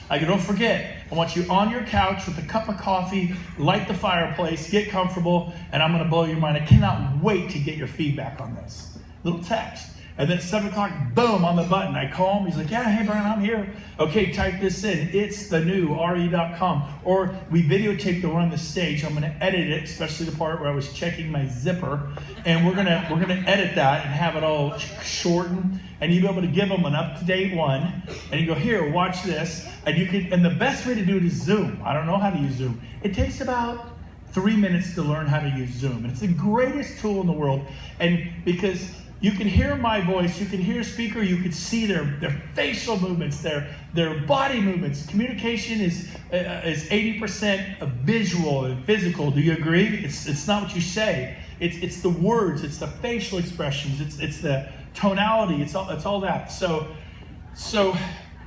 I go, don't forget, I want you on your couch with a cup of coffee, light the fireplace, get comfortable, and I'm going to blow your mind. I cannot wait to get your feedback on this. Little text. And then at 7 o'clock, boom, on the button. I call him. He's like, yeah, hey, Brent, I'm here. Okay, type this in. It's the new re.com. Or we videotape the one on the stage. I'm going to edit it, especially the part where I was checking my zipper. And we're gonna edit that and have it all shortened. And you'll be able to give them an up-to-date one. And you go, here, watch this. And the best way to do it is Zoom. I don't know how to use Zoom. It takes about 3 minutes to learn how to use Zoom. And it's the greatest tool in the world. And because you can hear my voice, you can hear a speaker, you can see their facial movements, their body movements. Communication is 80% visual and physical. Do you agree? It's not what you say. It's the words, it's the facial expressions, it's the tonality, it's all that. So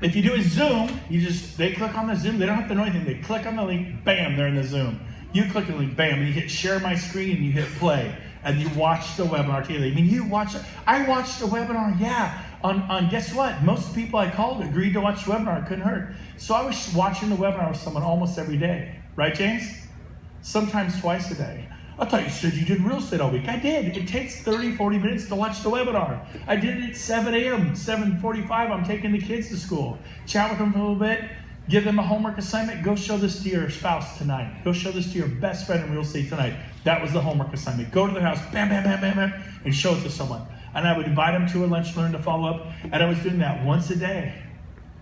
if you do a Zoom, they click on the Zoom, they don't have to know anything. They click on the link, bam, they're in the Zoom. You click on the link, bam, and you hit share my screen and you hit play. And you watch the webinar together. I mean, I watched the webinar, yeah. On guess what? Most people I called agreed to watch the webinar. It couldn't hurt. So I was watching the webinar with someone almost every day. Right, James? Sometimes twice a day. I thought you said you did real estate all week. I did. It takes 30, 40 minutes to watch the webinar. I did it at 7 a.m., 7:45. I'm taking the kids to school. Chat with them for a little bit. Give them a homework assignment. Go show this to your spouse tonight. Go show this to your best friend in real estate tonight. That was the homework assignment. Go to their house, bam, bam, bam, bam, bam, and show it to someone. And I would invite them to a lunch, learn to follow up. And I was doing that once a day.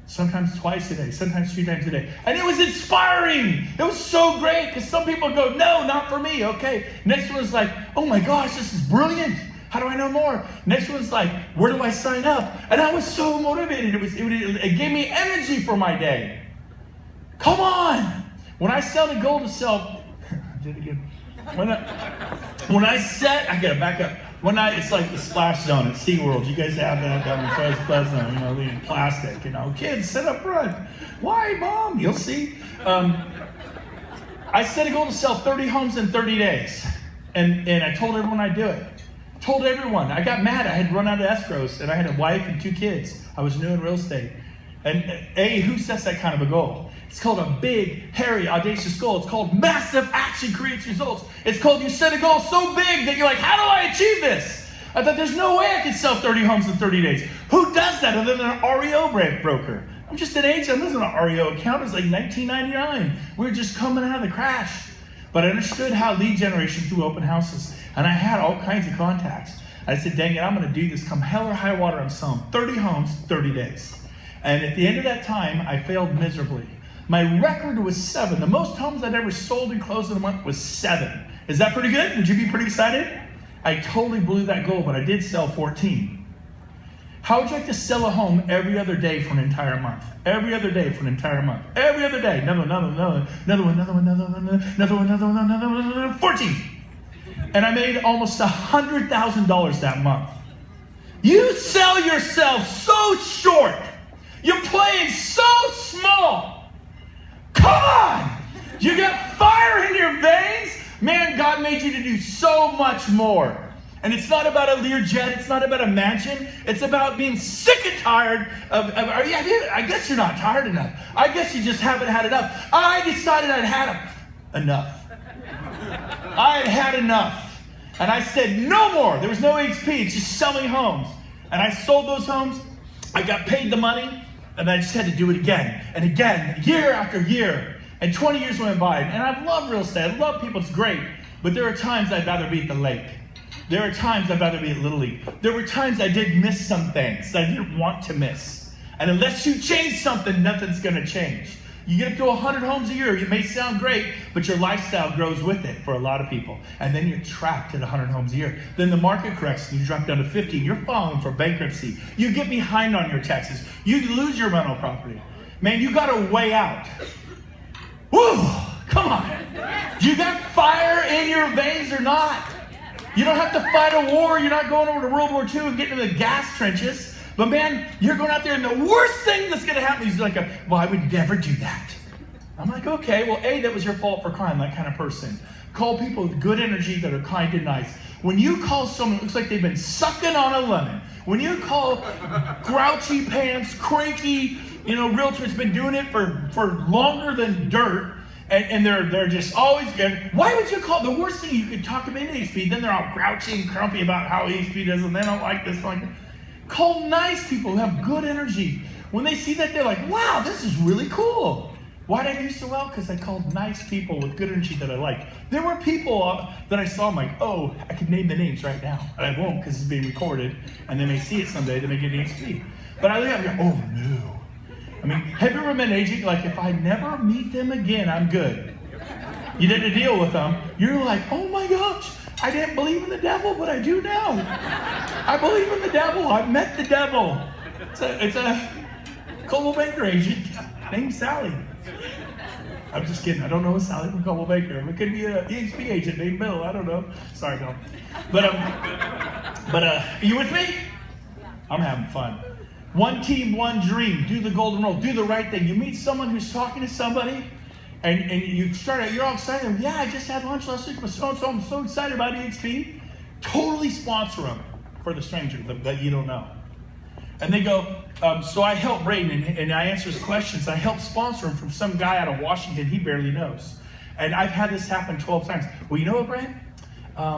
Sometimes twice a day, sometimes 3 times a day. And it was inspiring. It was so great because some people go, no, not for me. Okay. Next one's like, oh my gosh, this is brilliant. How do I know more? Next one's like, where do I sign up? And I was so motivated. It gave me energy for my day. Come on. When I sell the goal to sell, I did it again. When I set, I gotta back up. It's like the splash zone at SeaWorld. You guys have that down in the splash zone, the plastic, Kids, sit up front. Why, Mom? You'll see. I set a goal to sell 30 homes in 30 days. And I told everyone I'd do it. Told everyone. I got mad. I had run out of escrows, and I had a wife and 2 kids. I was new in real estate. And who sets that kind of a goal? It's called a big, hairy, audacious goal. It's called massive action creates results. It's called you set a goal so big that you're like, how do I achieve this? I thought there's no way I could sell 30 homes in 30 days. Who does that other than an REO broker? I'm just an agent. This is an REO account. It was like $19.99. We were just coming out of the crash. But I understood how lead generation through open houses. And I had all kinds of contacts. I said, dang it, I'm going to do this. Come hell or high water, I'm selling 30 homes, 30 days. And at the end of that time, I failed miserably. My record was 7. The most homes I'd ever sold and closed in a month was 7. Is that pretty good? Would you be pretty excited? I totally blew that goal, but I did sell 14. How would you like to sell a home every other day for an entire month? Every other day for an entire month. Every other day. Another one. 14. And I made almost $100,000 that month. You sell yourself so short. You're playing so small. Come on! You got fire in your veins? Man, God made you to do so much more. And it's not about a Learjet. It's not about a mansion. It's about being sick and tired of I guess you're not tired enough. I guess you just haven't had enough. I decided I'd had enough. I had enough. And I said, no more. There was no HP. It's just selling homes. And I sold those homes. I got paid the money. And I just had to do it again and again, year after year. And 20 years went by. And I love real estate. I love people. It's great. But there are times I'd rather be at the lake. There are times I'd rather be at Little League. There were times I did miss some things that I didn't want to miss. And unless you change something, nothing's going to change. You get up to 100 homes a year. It may sound great, but your lifestyle grows with it for a lot of people. And then you're trapped at 100 homes a year. Then the market corrects and you drop down to 50 and you're filing for bankruptcy. You get behind on your taxes. You lose your rental property. Man, you got a way out. Woo! Come on. You got fire in your veins or not? You don't have to fight a war. You're not going over to World War II and getting into the gas trenches. But man, you're going out there and the worst thing that's going to happen is like, well, I would never do that. I'm like, okay, well, that was your fault for crime, that kind of person. Call people with good energy that are kind and nice. When you call someone that looks like they've been sucking on a lemon, when you call grouchy pants, cranky, realtors been doing it for longer than dirt, and they're just always good. Why would you call the worst thing you could talk about EXP? Then they're all grouchy and grumpy about how EXP does and they don't like this, like that. Call nice people who have good energy. When they see that, they're like, wow, this is really cool. Why did I do so well? Because I called nice people with good energy that I liked. There were people that I saw, I'm like, oh, I could name the names right now. And I won't because it's being recorded. And they may see it someday, they may get an EXP. But I look at them and go, oh no. I mean, have you ever met an agent, like, if I never meet them again, I'm good. You did a deal with them. You're like, oh my gosh. I didn't believe in the devil, but I do now. I believe in the devil. I met the devil. It's a Coldwell Banker agent named Sally. I'm just kidding. I don't know a Sally from Coldwell Banker. It could be an EXP agent named Bill. I don't know. Sorry, Bill. But are you with me? I'm having fun. One team, one dream. Do the golden rule. Do the right thing. You meet someone who's talking to somebody. And you start out, you're all excited. Yeah, I just had lunch last week with so-and-so. I'm so excited about EXP. Totally sponsor them for the stranger that you don't know. And they go, so I help Braden, and I answer his questions. I help sponsor him from some guy out of Washington he barely knows. And I've had this happen 12 times. Well, you know what, Brent? I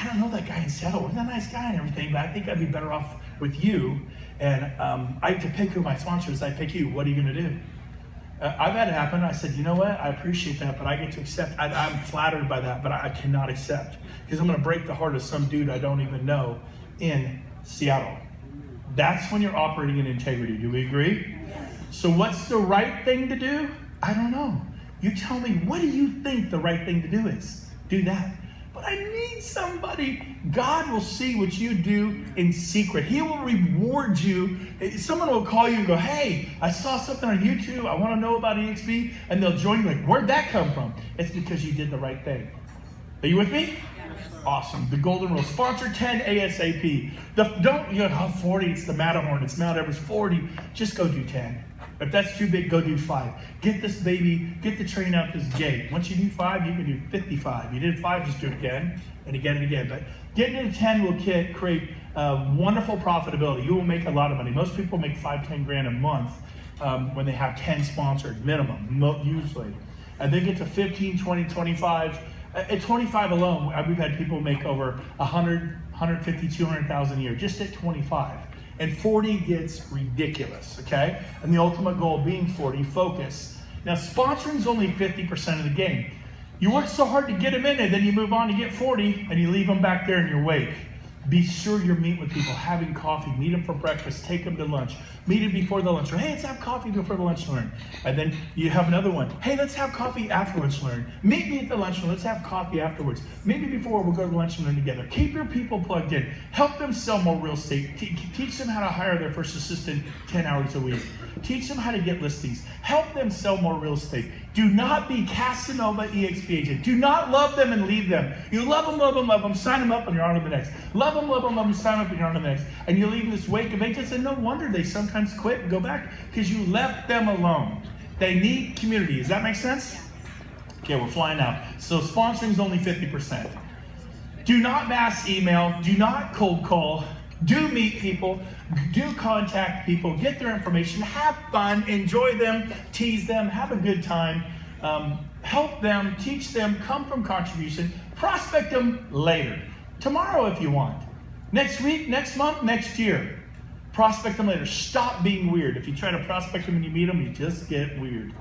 don't know that guy in Seattle. He's a nice guy and everything, but I think I'd be better off with you. And I have to pick who my sponsor is. I pick you. What are you going to do? I've had it happen. I said, you know what? I appreciate that, but I get to accept. I'm flattered by that, but I cannot accept because I'm going to break the heart of some dude I don't even know in Seattle. That's when you're operating in integrity. Do we agree? So what's the right thing to do? I don't know. You tell me, what do you think the right thing to do is? Do that. But I need somebody. God will see what you do in secret. He will reward you. Someone will call you and go, hey, I saw something on YouTube. I want to know about EXP. And they'll join you like, where'd that come from? It's because you did the right thing. Are you with me? Awesome. The golden rule. Sponsor 10 ASAP. Don't, 40, it's the Matterhorn, it's Mount Everest. 40, just go do 10. If that's too big, go do 5. Get this baby, get the train out this gate. Once you do 5, you can do 55. You did 5, just do it again and again and again. But getting to 10 will create wonderful profitability. You will make a lot of money. Most people make 5-10 grand a month when they have 10 sponsored minimum, usually. And they get to 15, 20, 25. At 25 alone, we've had people make over 100, 150, 200,000 a year just at 25. And 40 gets ridiculous, okay? And the ultimate goal being 40, focus. Now, sponsoring is only 50% of the game. You work so hard to get them in, and then you move on to get 40, and you leave them back there in your wake. Be sure you're meeting with people, having coffee, meet them for breakfast, take them to lunch, meet them before the lunch. Or, hey, let's have coffee before the lunch and learn. And then you have another one. Hey, let's have coffee after lunch and learn. Meet me at the lunch and let's have coffee afterwards. Maybe before we'll go to lunch and learn together. Keep your people plugged in. Help them sell more real estate. Teach them how to hire their first assistant 10 hours a week. Teach them how to get listings. Help them sell more real estate. Do not be Casanova EXP agent. Do not love them and leave them. You love them, love them, love them, sign them up and you're on to the next. Love them, love them, love them, sign up and you're on to the next. And you leave this wake of agents, and no wonder they sometimes quit and go back because you left them alone. They need community. Does that make sense? Okay, we're flying out. So sponsoring is only 50%. Do not mass email. Do not cold call. Do meet people, do contact people, get their information, have fun, enjoy them, tease them, have a good time, help them, teach them, come from contribution, prospect them later. Tomorrow if you want. Next week, next month, next year. Prospect them later. Stop being weird. If you try to prospect them and you meet them, you just get weird.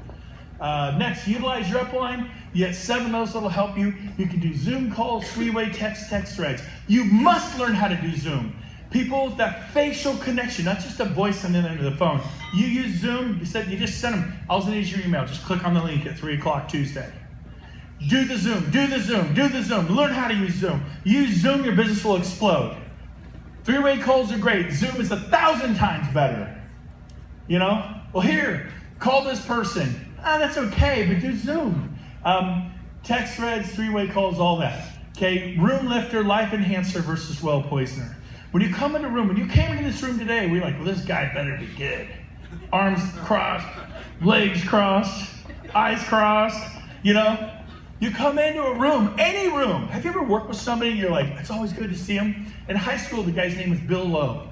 Next, utilize your upline. You get 7 of those that'll help you. You can do Zoom calls, 3-way text threads. You must learn how to do Zoom. People, that facial connection, not just a voice and then into the phone. You use Zoom, you just send them, I'll send you your email, just click on the link at 3 o'clock Tuesday. Do the Zoom, do the Zoom, do the Zoom. Learn how to use Zoom. Use Zoom, your business will explode. 3-way calls are great. Zoom is 1,000 times better. Well here, call this person. That's okay, but do Zoom. Text threads, 3-way calls, all that. Okay, room lifter, life enhancer versus well poisoner. When you come in a room, when you came into this room today, we're like, well, this guy better be good. Arms crossed, legs crossed, eyes crossed, You come into a room, any room. Have you ever worked with somebody and you're like, it's always good to see him? In high school, the guy's name was Bill Lowe.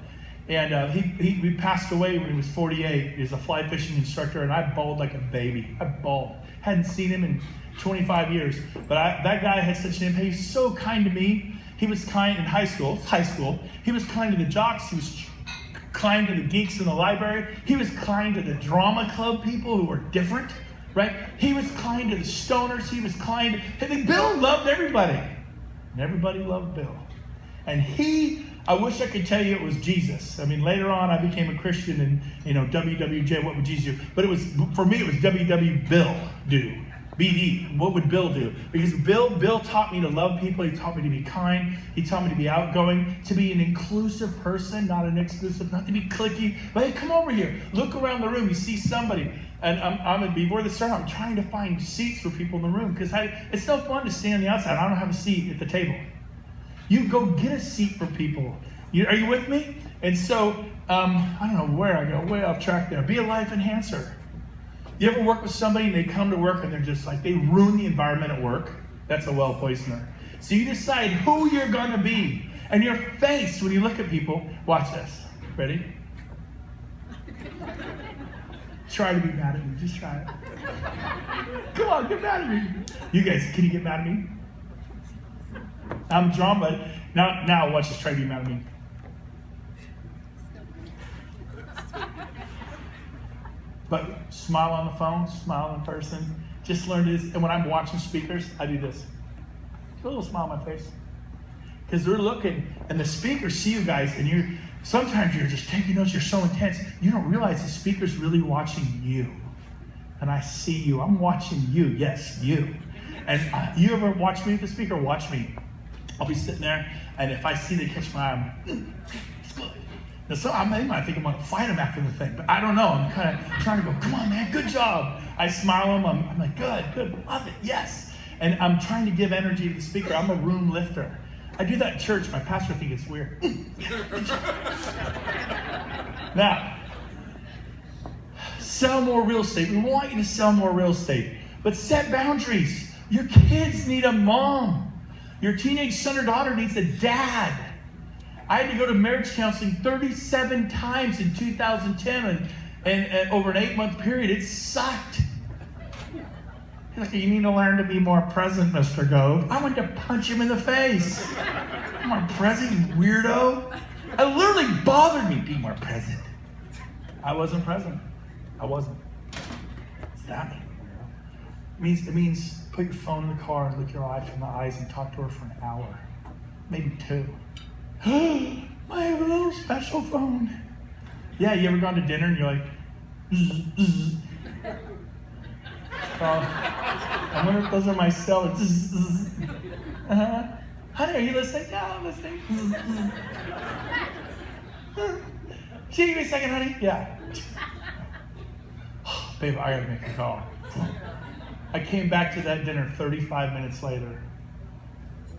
And he passed away when he was 48. He was a fly fishing instructor, and I bawled like a baby. I bawled. Hadn't seen him in 25 years. But that guy had such an impact. He was so kind to me. He was kind in high school. He was kind to the jocks. He was kind to the geeks in the library. He was kind to the drama club people who were different, right? He was kind to the stoners. He was kind to... Bill loved everybody. And everybody loved Bill. And I wish I could tell you it was Jesus. I mean, later on I became a Christian and, WWJ, what would Jesus do? But for me, it was WW Bill do. BD, what would Bill do? Because Bill taught me to love people. He taught me to be kind. He taught me to be outgoing, to be an inclusive person, not an exclusive, not to be cliquey. But hey, come over here. Look around the room. You see somebody. And before the start, I'm trying to find seats for people in the room because it's no fun to stand on the outside. I don't have a seat at the table. You go get a seat for people. Are you with me? And so, I don't know where I go, way off track there. Be a life enhancer. You ever work with somebody and they come to work and they're just like, they ruin the environment at work? That's a well poisoner. So you decide who you're going to be. And your face, when you look at people, watch this. Ready? Try to be mad at me. Just try it. Come on, get mad at me. You guys, can you get mad at me? I'm drawn, but now watch us try to be mad at me. But smile on the phone, smile in person. Just learn this. And when I'm watching speakers, I do this. Just a little smile on my face. Because they're looking, and the speakers see you guys, and sometimes you're just taking notes, you're so intense, you don't realize the speaker's really watching you. And I see you, I'm watching you, yes, you. And you ever watch me with the speaker? Watch me. I'll be sitting there, and if I see they catch my eye, I'm like, it's good. Now, so I might think I'm gonna fight them after the thing, but I don't know. I'm kind of trying to go, come on, man, good job. I smile at them, I'm like, good, love it, yes. And I'm trying to give energy to the speaker. I'm a room lifter. I do that in church. My pastor thinks it's weird. Now, sell more real estate. We want you to sell more real estate, but set boundaries. Your kids need a mom. Your teenage son or daughter needs a dad. I had to go to marriage counseling 37 times in 2010 and over an 8-month period. It sucked. Like, you need to learn to be more present, Mr. Gove. I wanted to punch him in the face. More present, you weirdo. It literally bothered me. Be more present. I wasn't present. I wasn't. What's that mean, weirdo? It means put your phone in the car and look your wife in the eyes and talk to her for an hour, maybe 2. I have a little special phone. Yeah, you ever gone to dinner and you're like, zzz, zzz. I wonder if those are my sellers. Honey, are you listening? Yeah, I'm listening. Can you give me a second, honey? Yeah. Babe, I gotta make a call. I came back to that dinner 35 minutes later.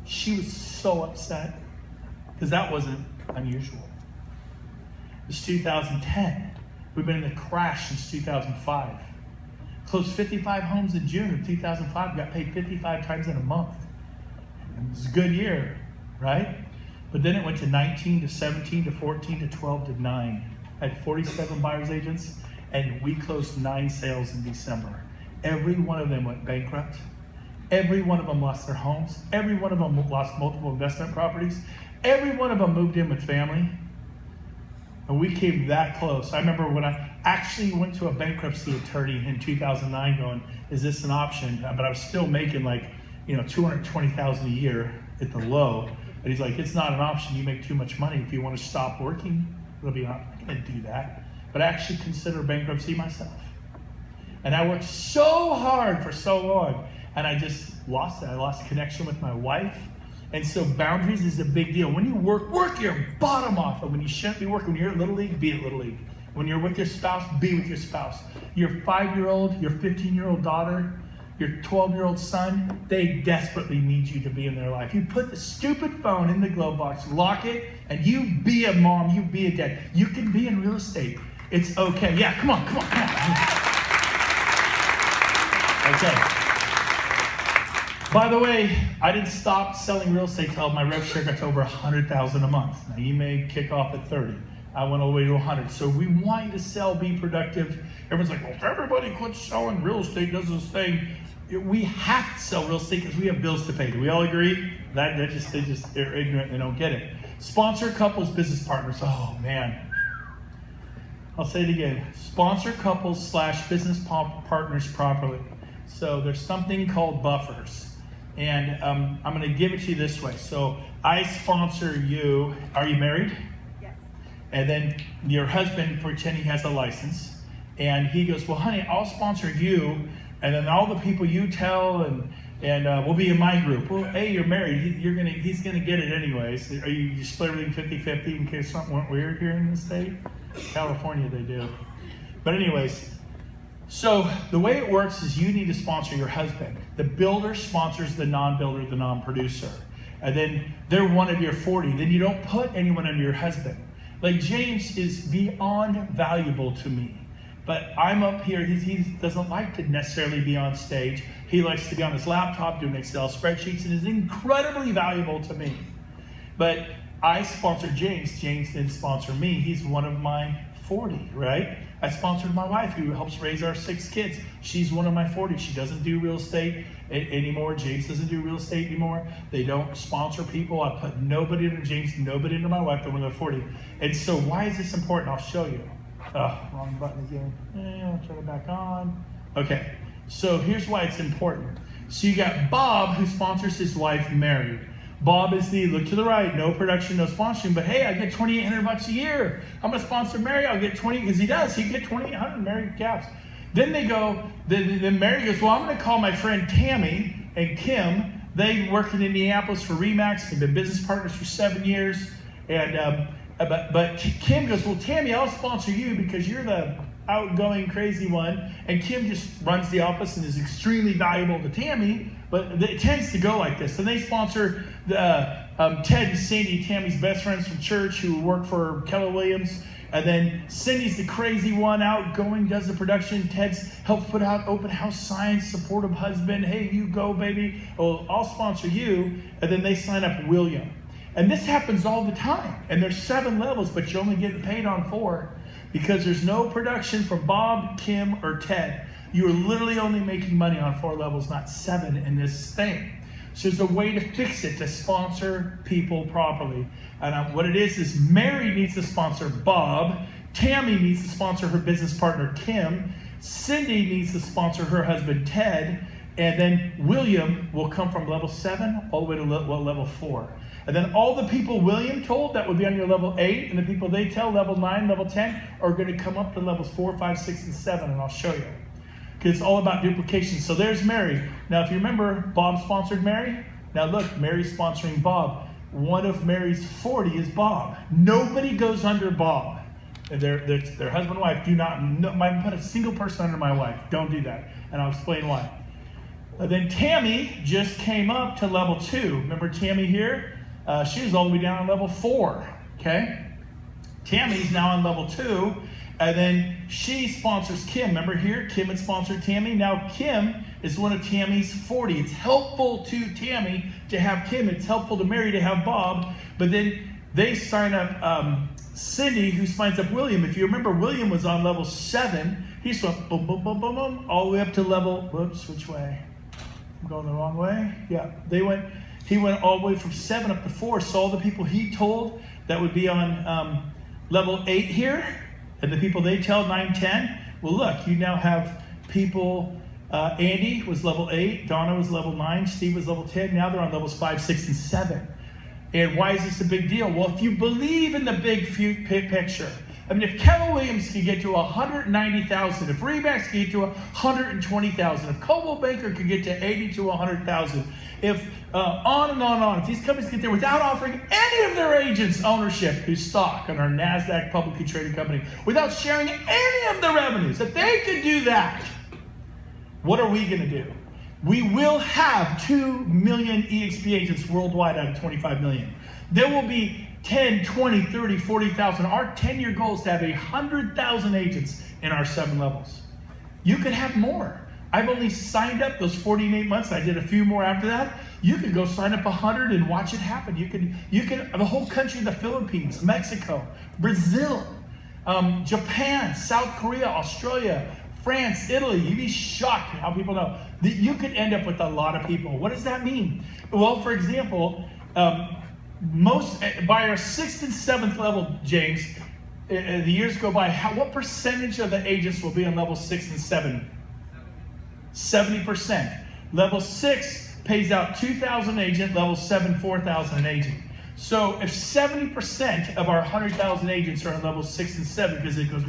She was so upset because that wasn't unusual. It was 2010. We've been in the crash since 2005. Closed 55 homes in June of 2005. Got paid 55 times in a month. It was a good year, right? But then it went to 19 to 17 to 14 to 12 to 9. I had 47 buyer's agents, and we closed 9 sales in December. Every one of them went bankrupt. Every one of them lost their homes. Every one of them lost multiple investment properties. Every one of them moved in with family. And we came that close. I remember when I actually went to a bankruptcy attorney in 2009 going, is this an option? But I was still making like, $220,000 a year at the low. But he's like, it's not an option. You make too much money. If you want to stop working, I'm not going to do that. But I actually consider bankruptcy myself. And I worked so hard for so long, and I just lost it. I lost connection with my wife. And so boundaries is a big deal. When you work your bottom off. And when you shouldn't be working, when you're at Little League, be at Little League. When you're with your spouse, be with your spouse. Your 5-year-old, your 15-year-old daughter, your 12-year-old son, they desperately need you to be in their life. You put the stupid phone in the glove box, lock it, and you be a mom, you be a dad. You can be in real estate. It's okay. Yeah, come on. Okay. By the way, I didn't stop selling real estate till my rev share got to over $100,000 a month. Now you may kick off at 30. I went all the way to 100. So we want you to sell, be productive. Everyone's like, well, if everybody quits selling real estate, does this thing. We have to sell real estate because we have bills to pay. Do we all agree? They're ignorant, they don't get it. Sponsor couples, business partners. Oh man. I'll say it again. Sponsor couples / business partners properly. So there's something called buffers. And I'm going to give it to you this way. So I sponsor you. Are you married? Yes. And then your husband pretend he has a license. And he goes, well, honey, I'll sponsor you. And then all the people you tell and we'll be in my group. Well, hey, you're married. He's going to get it anyways. Are you split everything 50-50 in case something went weird here in the state? California, they do. But anyways, so the way it works is you need to sponsor your husband. The builder sponsors the non-builder, the non-producer. And then they're one of your 40. Then you don't put anyone under your husband. Like James is beyond valuable to me. But I'm up here, he doesn't like to necessarily be on stage. He likes to be on his laptop doing Excel spreadsheets and is incredibly valuable to me. But I sponsored James. James didn't sponsor me. He's one of my 40, right? I sponsored my wife who helps raise our 6 kids. She's one of my 40. She doesn't do real estate anymore. James doesn't do real estate anymore. They don't sponsor people. I put nobody under James, nobody under my wife. They're one of the 40. And so why is this important? I'll show you. Wrong button again. I'll turn it back on. Okay, so here's why it's important. So you got Bob who sponsors his wife married. Bob is the, look to the right, no production, no sponsoring, but hey, I get $2,800 a year. I'm gonna sponsor Mary, I'll get 20, because he get 2,800 Mary caps. Then they go, then Mary goes, well, I'm gonna call my friend Tammy and Kim. They work in Indianapolis for Remax, they've been business partners for 7 years. And but Kim goes, well, Tammy, I'll sponsor you because you're the outgoing crazy one. And Kim just runs the office and is extremely valuable to Tammy, but it tends to go like this. And they sponsor Ted and Cindy, Tammy's best friends from church who work for Keller Williams. And then Cindy's the crazy one, outgoing, does the production. Ted's helps put out open house signs, supportive husband. Hey, you go, baby. Oh, I'll sponsor you. And then they sign up William. And this happens all the time. And there's 7 levels, but you only get paid on 4 because there's no production from Bob, Kim, or Ted. You are literally only making money on 4 levels, not 7 in this thing. So there's a way to fix it, to sponsor people properly. And what it is Mary needs to sponsor Bob, Tammy needs to sponsor her business partner Kim, Cindy needs to sponsor her husband Ted, and then William will come from level 7 all the way to level 4. And then all the people William told that would be on your level 8, and the people they tell level 9, level 10 are going to come up to levels 4, 5, 6, and 7, and I'll show you. Because it's all about duplication. So there's Mary. Now, if you remember, Bob sponsored Mary. Now look, Mary's sponsoring Bob. One of Mary's 40 is Bob. Nobody goes under Bob. Their husband and wife do not put a single person under my wife. Don't do that. And I'll explain why. Then Tammy just came up to level 2. Remember Tammy here? She was all the way down on level 4. Okay? Tammy's now on level 2. And then she sponsors Kim. Remember here, Kim had sponsored Tammy. Now Kim is one of Tammy's 40. It's helpful to Tammy to have Kim. It's helpful to Mary to have Bob. But then they sign up Cindy, who signs up William. If you remember, William was on level 7. He just went boom, boom, boom, boom, boom, all the way up to level, whoops, which way? I'm going the wrong way. Yeah, he went all the way from 7 up to 4. So all the people he told that would be on level 8 here, and the people they tell 9, 10, well look, you now have people, Andy was level 8, Donna was level 9, Steve was level 10, now they're on levels 5, 6, and 7. And why is this a big deal? Well, if you believe in the big picture, I mean, if Keller Williams can get to 190,000, if Remax can get to 120,000, if Coldwell Banker can get to 80 to 100,000, if on and on and on, if these companies get there without offering any of their agents ownership whose stock on our NASDAQ publicly traded company, without sharing any of the revenues, if they could do that, what are we going to do? We will have 2 million EXP agents worldwide out of 25 million. There will be 10, 20, 30, 40,000. Our 10-year goal is to have 100,000 agents in our 7 levels. You could have more. I've only signed up those 48 months. I did a few more after that. You could go sign up 100 and watch it happen. You can the whole country, the Philippines, Mexico, Brazil, Japan, South Korea, Australia, France, Italy. You'd be shocked how people know that you could end up with a lot of people. What does that mean? Well, for example, most by our 6th and 7th level, James, the years go by, what percentage of the agents will be on level 6 and 7? 70%. Level 6 pays out 2,000 agent, level 7, 4,000 an agent. So if 70% of our 100,000 agents are on level 6 and 7, because it goes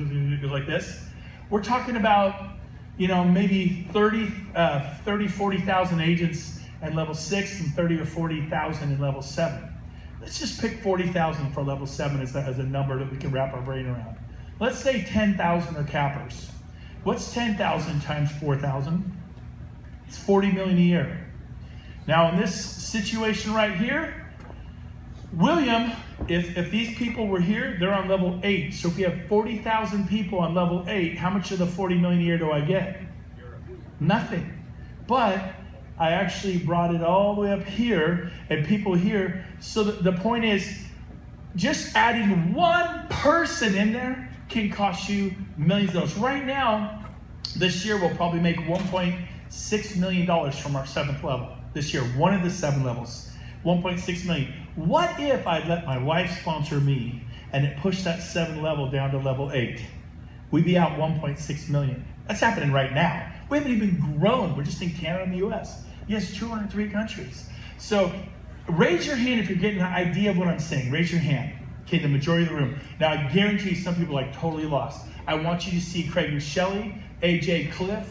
like this, we're talking about, maybe 40,000 agents at level 6 and 30 or 40,000 in level 7. Let's just pick 40,000 for level 7 as a number that we can wrap our brain around. Let's say 10,000 are cappers. What's 10,000 times 4,000? It's 40 million a year. Now in this situation right here, William, if these people were here, they're on level 8. So if we have 40,000 people on level 8, how much of the 40 million a year do I get? Nothing. But I actually brought it all the way up here and people here. So the point is, just adding one person in there can cost you millions of dollars. Right now, this year we'll probably make $1.6 million from our 7th level. This year, one of the 7 levels, 1.6 million. What if I let my wife sponsor me and it pushed that 7 level down to level 8? We'd be out 1.6 million. That's happening right now. We haven't even grown. We're just in Canada and the US. Yes, 203 countries. So Raise your hand if you're getting an idea of what I'm saying. Raise your hand. Okay, the majority of the room. Now, I guarantee you some people are like totally lost. I want you to see Craig and Shelley, AJ Cliff,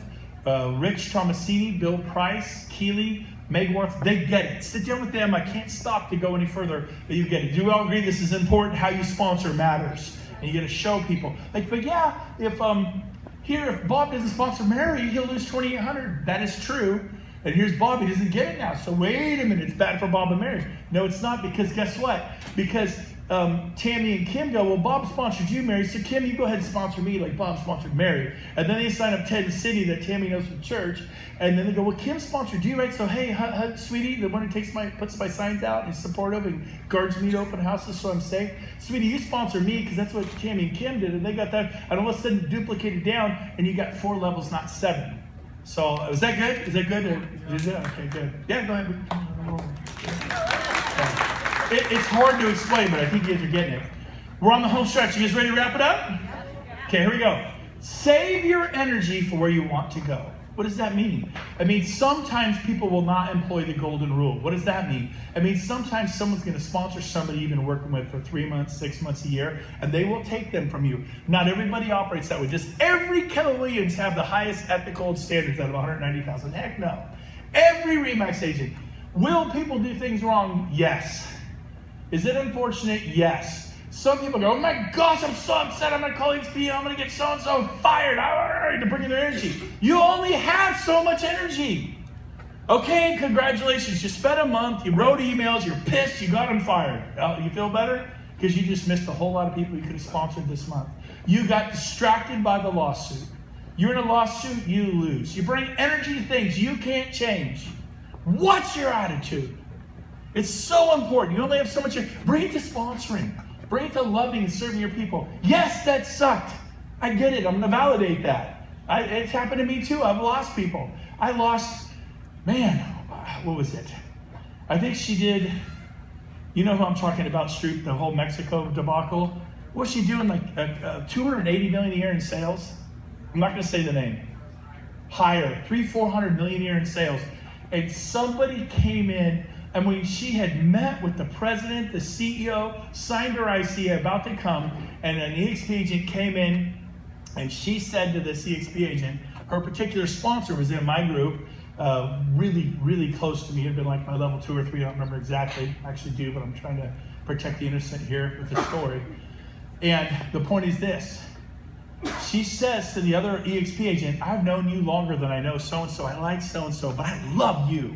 Rich Tomasini, Bill Price, Keeley, Meg Worth. They get it. Sit down with them. I can't stop to go any further, but you get it. Do we all agree this is important? How you sponsor matters. And you got to show people. Like, but yeah, if Bob doesn't sponsor Mary, he'll lose $2,800. That is true. And here's Bob, he doesn't get it now. So wait a minute, it's bad for Bob and Mary. No, it's not, because guess what? Because Tammy and Kim go, well, Bob sponsored you, Mary, so Kim, you go ahead and sponsor me like Bob sponsored Mary. And then they sign up Ted and City that Tammy knows from church. And then they go, well, Kim sponsored you, right? So hey, sweetie, the one who puts my signs out and is supportive and guards me to open houses so I'm safe. Sweetie, you sponsor me because that's what Tammy and Kim did. And they got that, and all of a sudden duplicated down, and you got 4 levels, not 7. So is that good? Is that good? Is it? Okay, good. Yeah, go ahead. It's hard to explain, but I think you guys are getting it. We're on the home stretch. You guys ready to wrap it up? Okay, here we go. Save your energy for where you want to go. What does that mean? I mean, sometimes people will not employ the golden rule. What does that mean? I mean, sometimes someone's going to sponsor somebody you've been working with for 3 months, 6 months, a year, and they will take them from you. Not everybody operates that way. Does every Keller Williams have the highest ethical standards out of 190,000? Heck no. Every RE/MAX agent. Will people do things wrong? Yes. Is it unfortunate? Yes. Some people go, oh my gosh, I'm so upset, I'm going to call XP, I'm going to get so-and-so fired, to bring in their energy. You only have so much energy. Okay, congratulations, you spent a month, you wrote emails, you're pissed, you got them fired. You feel better? Because you just missed a whole lot of people you could have sponsored this month. You got distracted by the lawsuit. You're in a lawsuit, you lose. You bring energy to things you can't change. What's your attitude? It's so important. You only have so much. Bring it to sponsoring. Bring it to loving and serving your people. Yes, that sucked. I get it. I'm going to validate that. It's happened to me too. I've lost people. I lost, man, what was it? I think she did, you know who I'm talking about, Stroop, the whole Mexico debacle? What was she doing, like $280 million a year in sales? I'm not going to say the name. Higher, $300-400 million a year in sales. And somebody came in, and when she had met with the president, the CEO, signed her IC, about to come, and an EXP agent came in, and she said to the EXP agent, her particular sponsor was in my group, really, really close to me. It had been like my level 2 or 3, I don't remember exactly. I actually do, but I'm trying to protect the innocent here with the story. And the point is this. She says to the other EXP agent, I've known you longer than I know so-and-so. I like so-and-so, but I love you.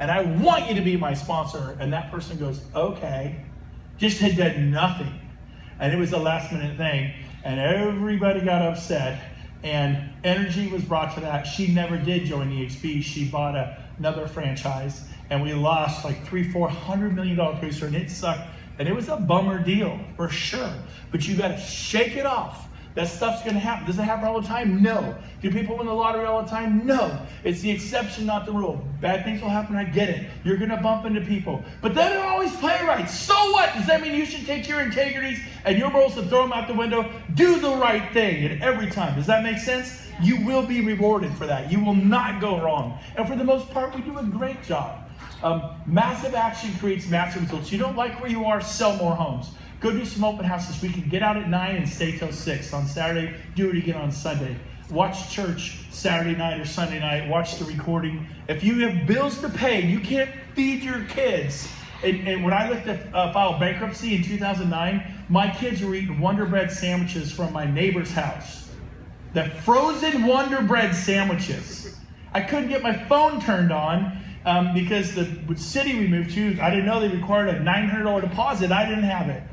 And I want you to be my sponsor. And that person goes, okay. Just had done nothing. And it was a last minute thing. And everybody got upset. And energy was brought to that. She never did join EXP. She bought another franchise. And we lost like $300-400 million producer. And it sucked. And it was a bummer deal, for sure. But you got to shake it off. That stuff's going to happen. Does it happen all the time? No. Do people win the lottery all the time? No. It's the exception, not the rule. Bad things will happen, I get it. You're going to bump into people. But they don't always play right. So what? Does that mean you should take your integrities and your morals and throw them out the window? Do the right thing at every time. Does that make sense? You will be rewarded for that. You will not go wrong. And for the most part, we do a great job. Massive action creates massive results. You don't like where you are, sell more homes. Go do some open houses. We can get out at 9 and stay till 6 on Saturday. Do it again on Sunday. Watch church Saturday night or Sunday night. Watch the recording. If you have bills to pay, you can't feed your kids. And when I looked at file bankruptcy in 2009, my kids were eating Wonder Bread sandwiches from my neighbor's house. The frozen Wonder Bread sandwiches. I couldn't get my phone turned on because the city we moved to, I didn't know they required a $900 deposit. I didn't have it.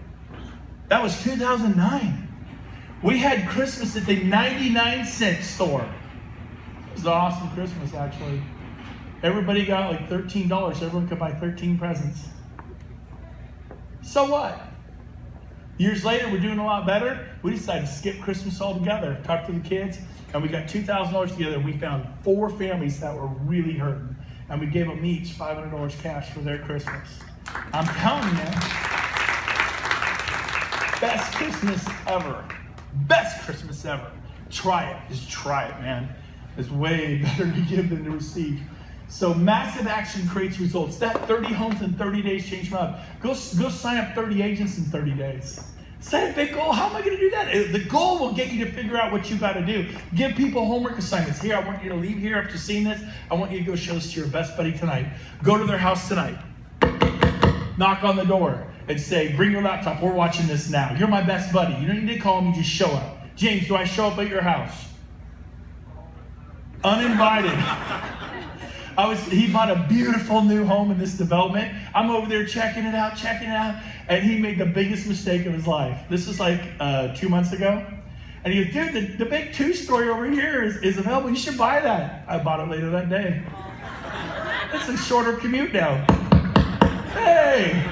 That was 2009. We had Christmas at the 99-cent store. It was an awesome Christmas, actually. Everybody got like $13. Everyone could buy 13 presents. So what? Years later, we're doing a lot better. We decided to skip Christmas altogether. Talked to the kids, and we got $2,000 together. And we found 4 families that were really hurting. And we gave them each $500 cash for their Christmas. I'm telling you. Best Christmas ever. Best Christmas ever. Try it. Just try it, man. It's way better to give than to receive. So massive action creates results. That 30 homes in 30 days changed my life. Go sign up 30 agents in 30 days. Set a big goal. How am I going to do that? The goal will get you to figure out what you got to do. Give people homework assignments. Here, I want you to leave here after seeing this. I want you to go show this to your best buddy tonight. Go to their house tonight. Knock on the door and say, bring your laptop. We're watching this now. You're my best buddy. You don't need to call me. Just show up. James, do I show up at your house? Uninvited. He bought a beautiful new home in this development. I'm over there checking it out, and he made the biggest mistake of his life. This is like 2 months ago. And he goes, dude, the big 2-story over here is available. You should buy that. I bought it later that day. It's a shorter commute now. Hey!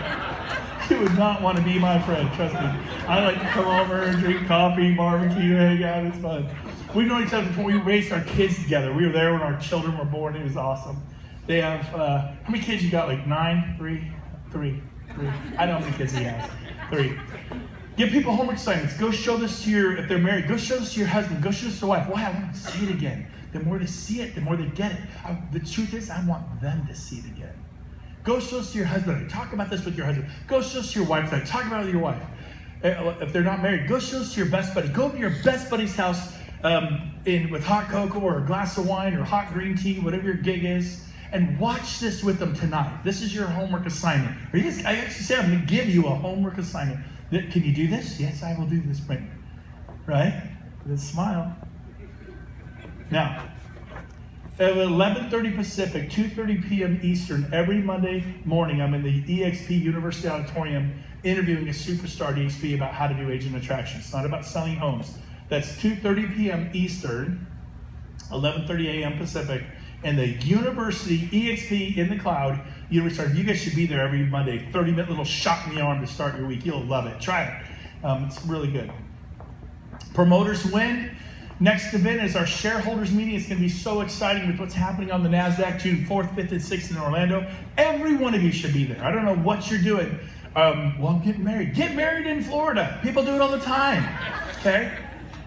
You would not want to be my friend, trust me. I like to come over and drink coffee, barbecue, hang out, it's fun. We've known each other before we raised our kids together. We were there when our children were born. It was awesome. They have, how many kids you got? Like 9? 3? I don't know how many kids he has. 3. Give people homework assignments. Go show this to if they're married, go show this to your husband. Go show this to your wife. Why? I want to see it again. The more they see it, the more they get it. The truth is, I want them to see it again. Go show this to your husband. Talk about this with your husband. Go show this to your wife. Talk about it with your wife. If they're not married, go show this to your best buddy. Go to your best buddy's house with hot cocoa or a glass of wine or hot green tea, whatever your gig is, and watch this with them tonight. This is your homework assignment. I actually said I'm going to give you a homework assignment. Can you do this? Yes, I will do this, Brent. Right? With a smile. Now, at 11:30 Pacific, 2:30 p.m. Eastern, every Monday morning, I'm in the EXP University Auditorium interviewing a superstar at EXP about how to do agent attraction. It's not about selling homes. That's 2:30 p.m. Eastern, 11:30 a.m. Pacific, and the University EXP in the cloud. University, you guys should be there every Monday. 30-minute little shot in the arm to start your week. You'll love it. Try it. It's really good. Promoters win. Next event is our shareholders meeting. It's going to be so exciting with what's happening on the NASDAQ June 4th, 5th, and 6th in Orlando. Every one of you should be there. I don't know what you're doing. Well, I'm getting married. Get married in Florida. People do it all the time. Okay?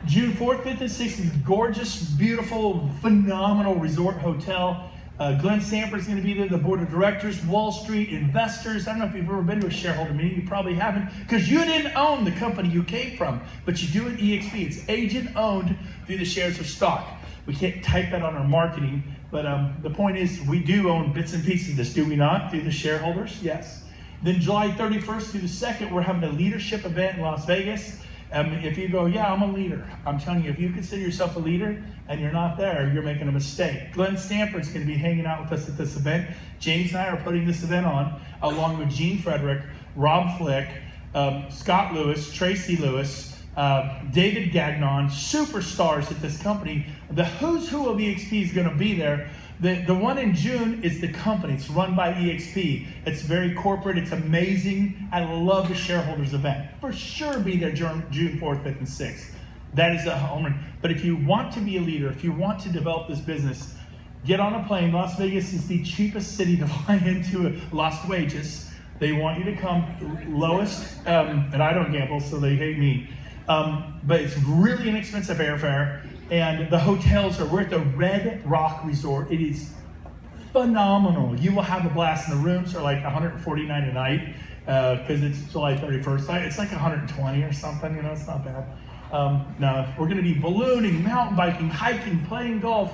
June 4th, 5th, and 6th is gorgeous, beautiful, phenomenal resort hotel. Glenn Sanford's going to be there, the board of directors, Wall Street, investors. I don't know if you've ever been to a shareholder meeting. You probably haven't, because you didn't own the company you came from, but you do at EXP. It's agent owned through the shares of stock. We can't type that on our marketing, but the point is we do own bits and pieces of this, do we not? Through the shareholders? Yes. Then July 31st through the 2nd, we're having a leadership event in Las Vegas. If you go, yeah, I'm a leader. I'm telling you, if you consider yourself a leader and you're not there, you're making a mistake. Glenn Stanford's going to be hanging out with us at this event. James and I are putting this event on, along with Gene Frederick, Rob Flick, Scott Lewis, Tracy Lewis, David Gagnon, superstars at this company. The who's who of EXP is going to be there. The one in June is the company. It's run by EXP. It's very corporate. It's amazing. I love the shareholders event. For sure be there June 4th, 5th, and 6th. That is a home run. But if you want to be a leader, if you want to develop this business, get on a plane. Las Vegas is the cheapest city to fly into. Las Vegas. They want you to come lowest, and I don't gamble, so they hate me. But it's really inexpensive airfare. And the hotels we're at the Red Rock Resort. It is phenomenal. You will have a blast. And the rooms are like $149 a night because it's July 31st. It's like 120 or something, it's not bad. No, we're going to be ballooning, mountain biking, hiking, playing golf,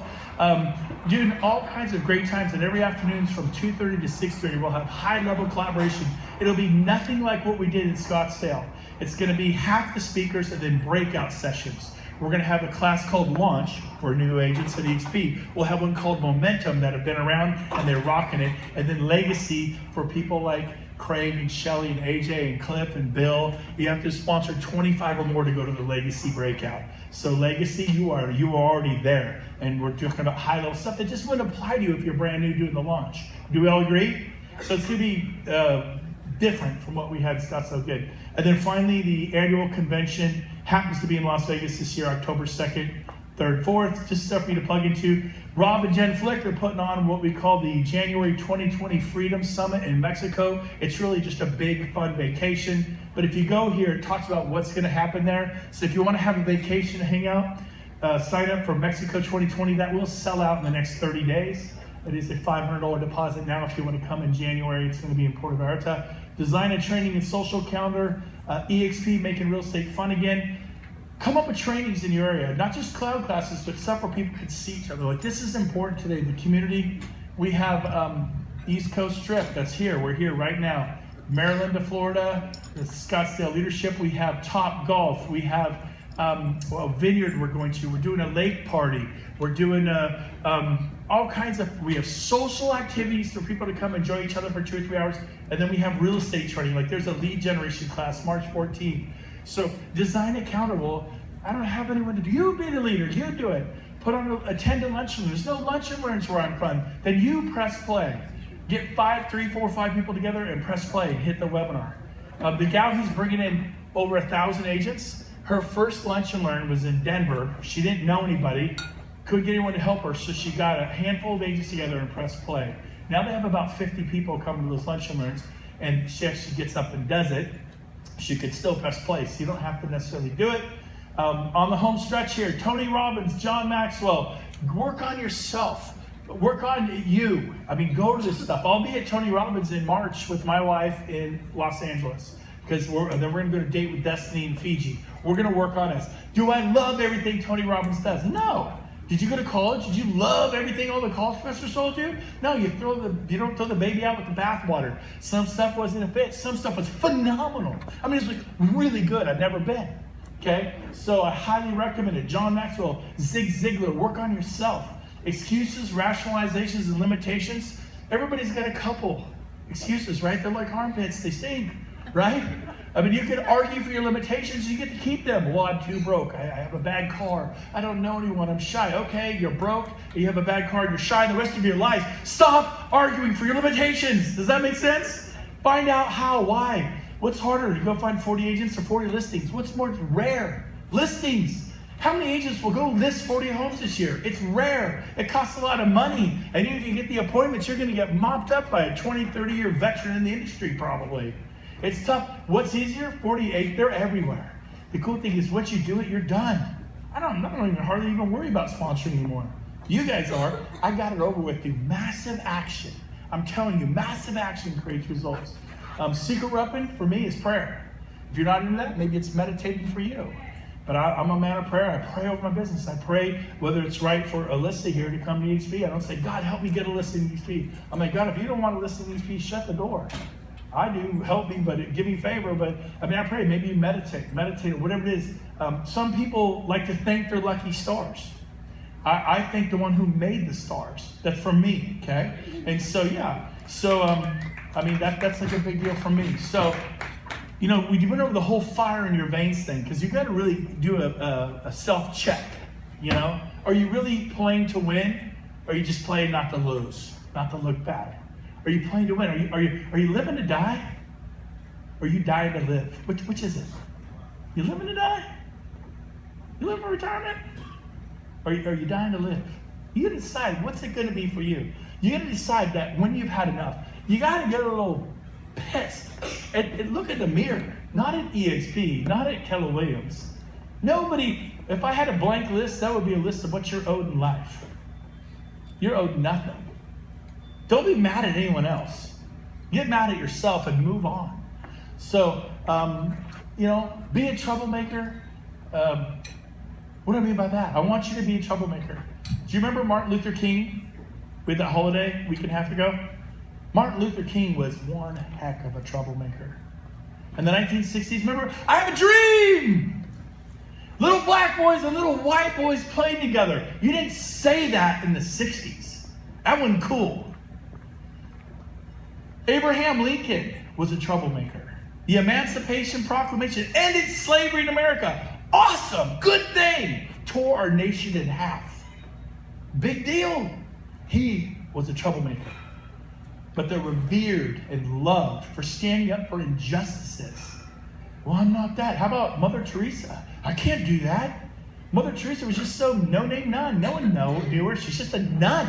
doing all kinds of great times. And every afternoon from 2:30 to 6:30, we'll have high-level collaboration. It'll be nothing like what we did in Scottsdale. It's going to be half the speakers and then breakout sessions. We're going to have a class called Launch for new agents at EXP. We'll have one called Momentum that have been around and they're rocking it. And then Legacy for people like Craig and Shelly and AJ and Cliff and Bill. You have to sponsor 25 or more to go to the Legacy breakout. So Legacy, you are already there. And we're talking about high-level stuff that just wouldn't apply to you if you're brand new doing the launch. Do we all agree? So it's going to be different from what we had in Scottsdale. Good. And then finally, the annual convention happens to be in Las Vegas this year, October 2nd, 3rd, 4th. Just stuff for you to plug into. Rob and Jen Flick are putting on what we call the January 2020 Freedom Summit in Mexico. It's really just a big, fun vacation. But if you go here, it talks about what's going to happen there. So if you want to have a vacation to hang out, sign up for Mexico 2020. That will sell out in the next 30 days. It is a $500 deposit now if you want to come in January. It's going to be in Puerto Vallarta. Design a training and social calendar. EXP, making real estate fun again. Come up with trainings in your area, not just cloud classes, but stuff where people can see each other. Like, this is important today. The community, we have East Coast Trip that's here. We're here right now. Maryland to Florida, the Scottsdale Leadership. We have Top Golf. We have a vineyard we're going to. We're doing a lake party. We're doing all kinds of, we have social activities for people to come enjoy each other for 2 or 3 hours. And then we have real estate training. Like, there's a lead generation class, March 14th. So design a calendar. Well, I don't have anyone to do. You be the leader. You do it. Attend a lunch and learn. There's no lunch and learns where I'm from. Then you press play. Get 3, 4, 5 people together and press play and hit the webinar. The gal who's bringing in over 1,000 agents, her first lunch and learn was in Denver. She didn't know anybody, couldn't get anyone to help her, so she got a handful of agents together and pressed play. Now they have about 50 people coming to those lunch and learns, and she actually gets up and does it. She could still press play, so you don't have to necessarily do it. On the home stretch here, Tony Robbins, John Maxwell, work on yourself. Work on you. I mean, go to this stuff. I'll be at Tony Robbins in March with my wife in Los Angeles, because then we're going to go to Date with Destiny in Fiji. We're going to work on us. Do I love everything Tony Robbins does? No. Did you go to college? Did you love everything all the college professors told you? No, you don't throw the baby out with the bathwater. Some stuff wasn't a fit. Some stuff was phenomenal. I mean, it's like really good. I've never been. Okay? So I highly recommend it. John Maxwell, Zig Ziglar, work on yourself. Excuses, rationalizations, and limitations. Everybody's got a couple excuses, right? They're like armpits, they stink, right? I mean, you can argue for your limitations, you get to keep them. Well, I'm too broke, I have a bad car, I don't know anyone, I'm shy. Okay, you're broke, you have a bad car, you're shy the rest of your life. Stop arguing for your limitations. Does that make sense? Find out how, why. What's harder, to go find 40 agents or 40 listings? What's more rare? Listings. How many agents will go list 40 homes this year? It's rare. It costs a lot of money. And even if you get the appointments, you're going to get mopped up by a 20, 30-year veteran in the industry probably. It's tough. What's easier? 48. They're everywhere. The cool thing is once you do it, you're done. I don't even hardly even worry about sponsoring anymore. You guys are. I got it over with through massive action. I'm telling you, massive action creates results. Secret weapon for me is prayer. If you're not into that, maybe it's meditating for you. But I'm a man of prayer. I pray over my business. I pray whether it's right for Alyssa here to come to EXP. I don't say, God, help me get a listing in EXP. I'm like, God, if you don't want a listing in EXP, shut the door. I do, help me, but give me favor. But I mean, I pray, maybe you meditate or whatever it is. Some people like to thank their lucky stars. I thank the one who made the stars. That's from me, okay? And so, yeah. So, I mean, that's like a big deal for me. So, you know, we went over the whole fire in your veins thing, because you've got to really do a self-check, you know? Are you really playing to win, or are you just playing not to lose, not to look bad? Are you playing to win? Are you living to die, or are you dying to live? Which is it? You living to die? You living for retirement? Or are you dying to live? You got to decide what's it going to be for you. You got to decide that when you've had enough, you got to get a little pissed and look at the mirror, not at EXP, not at Keller Williams. Nobody, if I had a blank list, that would be a list of what you're owed in life. You're owed nothing. Don't be mad at anyone else. Get mad at yourself and move on. So, you know, be a troublemaker. What do I mean by that? I want you to be a troublemaker. Do you remember Martin Luther King? We had that holiday a week and a half ago. Martin Luther King was one heck of a troublemaker. In the 1960s, remember, I have a dream! Little black boys and little white boys playing together. You didn't say that in the 60s. That wasn't cool. Abraham Lincoln was a troublemaker. The Emancipation Proclamation ended slavery in America. Awesome, good thing. Tore our nation in half. Big deal. He was a troublemaker. But they're revered and loved for standing up for injustices. Well, I'm not that. How about Mother Teresa? I can't do that. Mother Teresa was just so no-name nun. No one knew her. She's just a nun.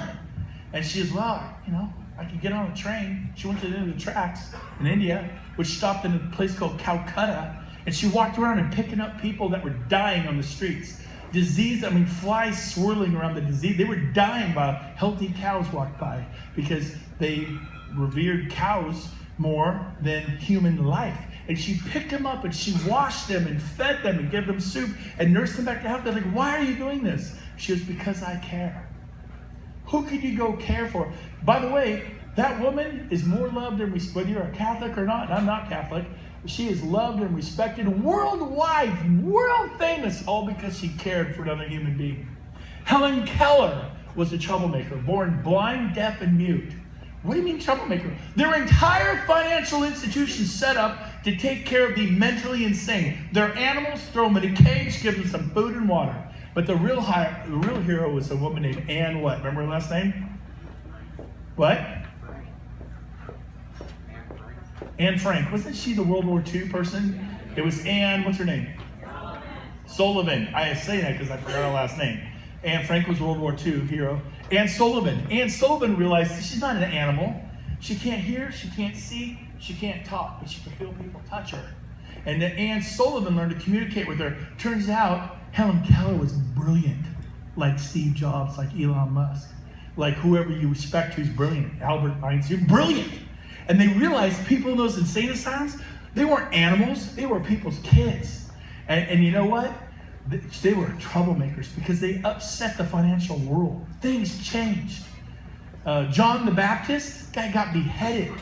And she was, well, you know, I could get on a train. She went to the end of the tracks in India, which stopped in a place called Calcutta. And she walked around and picking up people that were dying on the streets. disease, flies swirling around the disease. They were dying while healthy cows walked by because they revered cows more than human life. And she picked them up and she washed them and fed them and gave them soup and nursed them back to health. They're like, why are you doing this? She goes, because I care. Who could you go care for? By the way, that woman is more loved and respected, whether you're a Catholic or not, and I'm not Catholic, she is loved and respected worldwide, world famous, all because she cared for another human being. Helen Keller was a troublemaker, born blind, deaf, and mute. What do you mean troublemaker? Their entire financial institution set up to take care of the mentally insane. Their animals, throw them in a cage, give them some food and water. But the real hero was a woman named Anne what? Remember her last name? What? Anne Frank. Wasn't she the World War II person? It was Anne, what's her name? Sullivan. I say that because I forgot her last name. Anne Frank was World War II hero. Anne Sullivan. Anne Sullivan realized she's not an animal. She can't hear, she can't see, she can't talk, but she can feel people touch her. And then Anne Sullivan learned to communicate with her. Turns out Helen Keller was brilliant, like Steve Jobs, like Elon Musk, like whoever you respect who's brilliant, Albert Einstein, brilliant. And they realized people in those insane asylums, they weren't animals, they were people's kids. And you know what? They were troublemakers because they upset the financial world. Things changed. John the Baptist, guy got beheaded.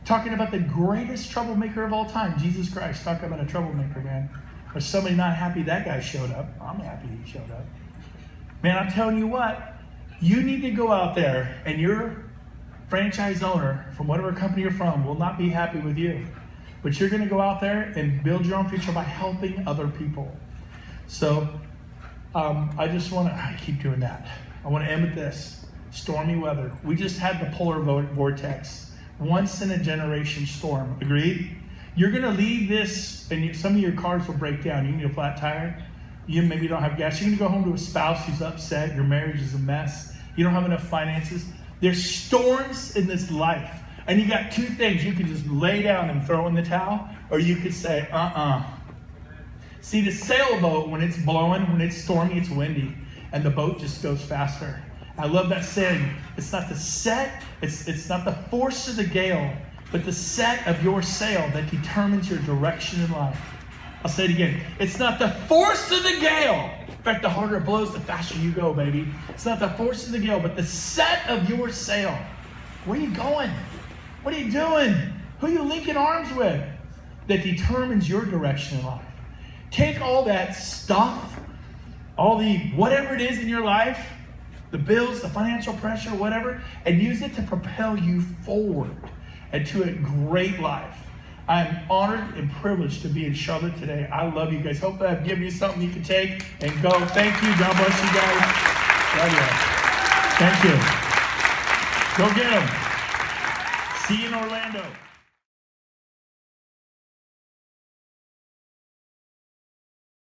Talking about the greatest troublemaker of all time, Jesus Christ. Talk about a troublemaker, man. Or somebody not happy that guy showed up. I'm happy he showed up. Man, I'm telling you what, you need to go out there and your franchise owner from whatever company you're from will not be happy with you. But you're going to go out there and build your own future by helping other people. So I keep doing that. I want to end with this. Stormy weather. We just had the polar vortex. Once in a generation storm. Agreed? You're going to leave this, and some of your cars will break down. You need a flat tire. You maybe don't have gas. You're going to go home to a spouse who's upset. Your marriage is a mess. You don't have enough finances. There's storms in this life. And you got two things. You can just lay down and throw in the towel, or you could say, See, the sailboat, when it's blowing, when it's stormy, it's windy, and the boat just goes faster. I love that saying. It's not the set, it's not the force of the gale, but the set of your sail that determines your direction in life. I'll say it again. It's not the force of the gale. In fact, the harder it blows, the faster you go, baby. It's not the force of the gale, but the set of your sail. Where are you going? What are you doing? Who are you linking arms with? That determines your direction in life. Take all that stuff, all the whatever it is in your life, the bills, the financial pressure, whatever, and use it to propel you forward and to a great life. I'm honored and privileged to be in Charlotte today. I love you guys. Hopefully I've given you something you can take and go. Thank you. God bless you guys. Love you. Thank you. Go get them. See you in Orlando.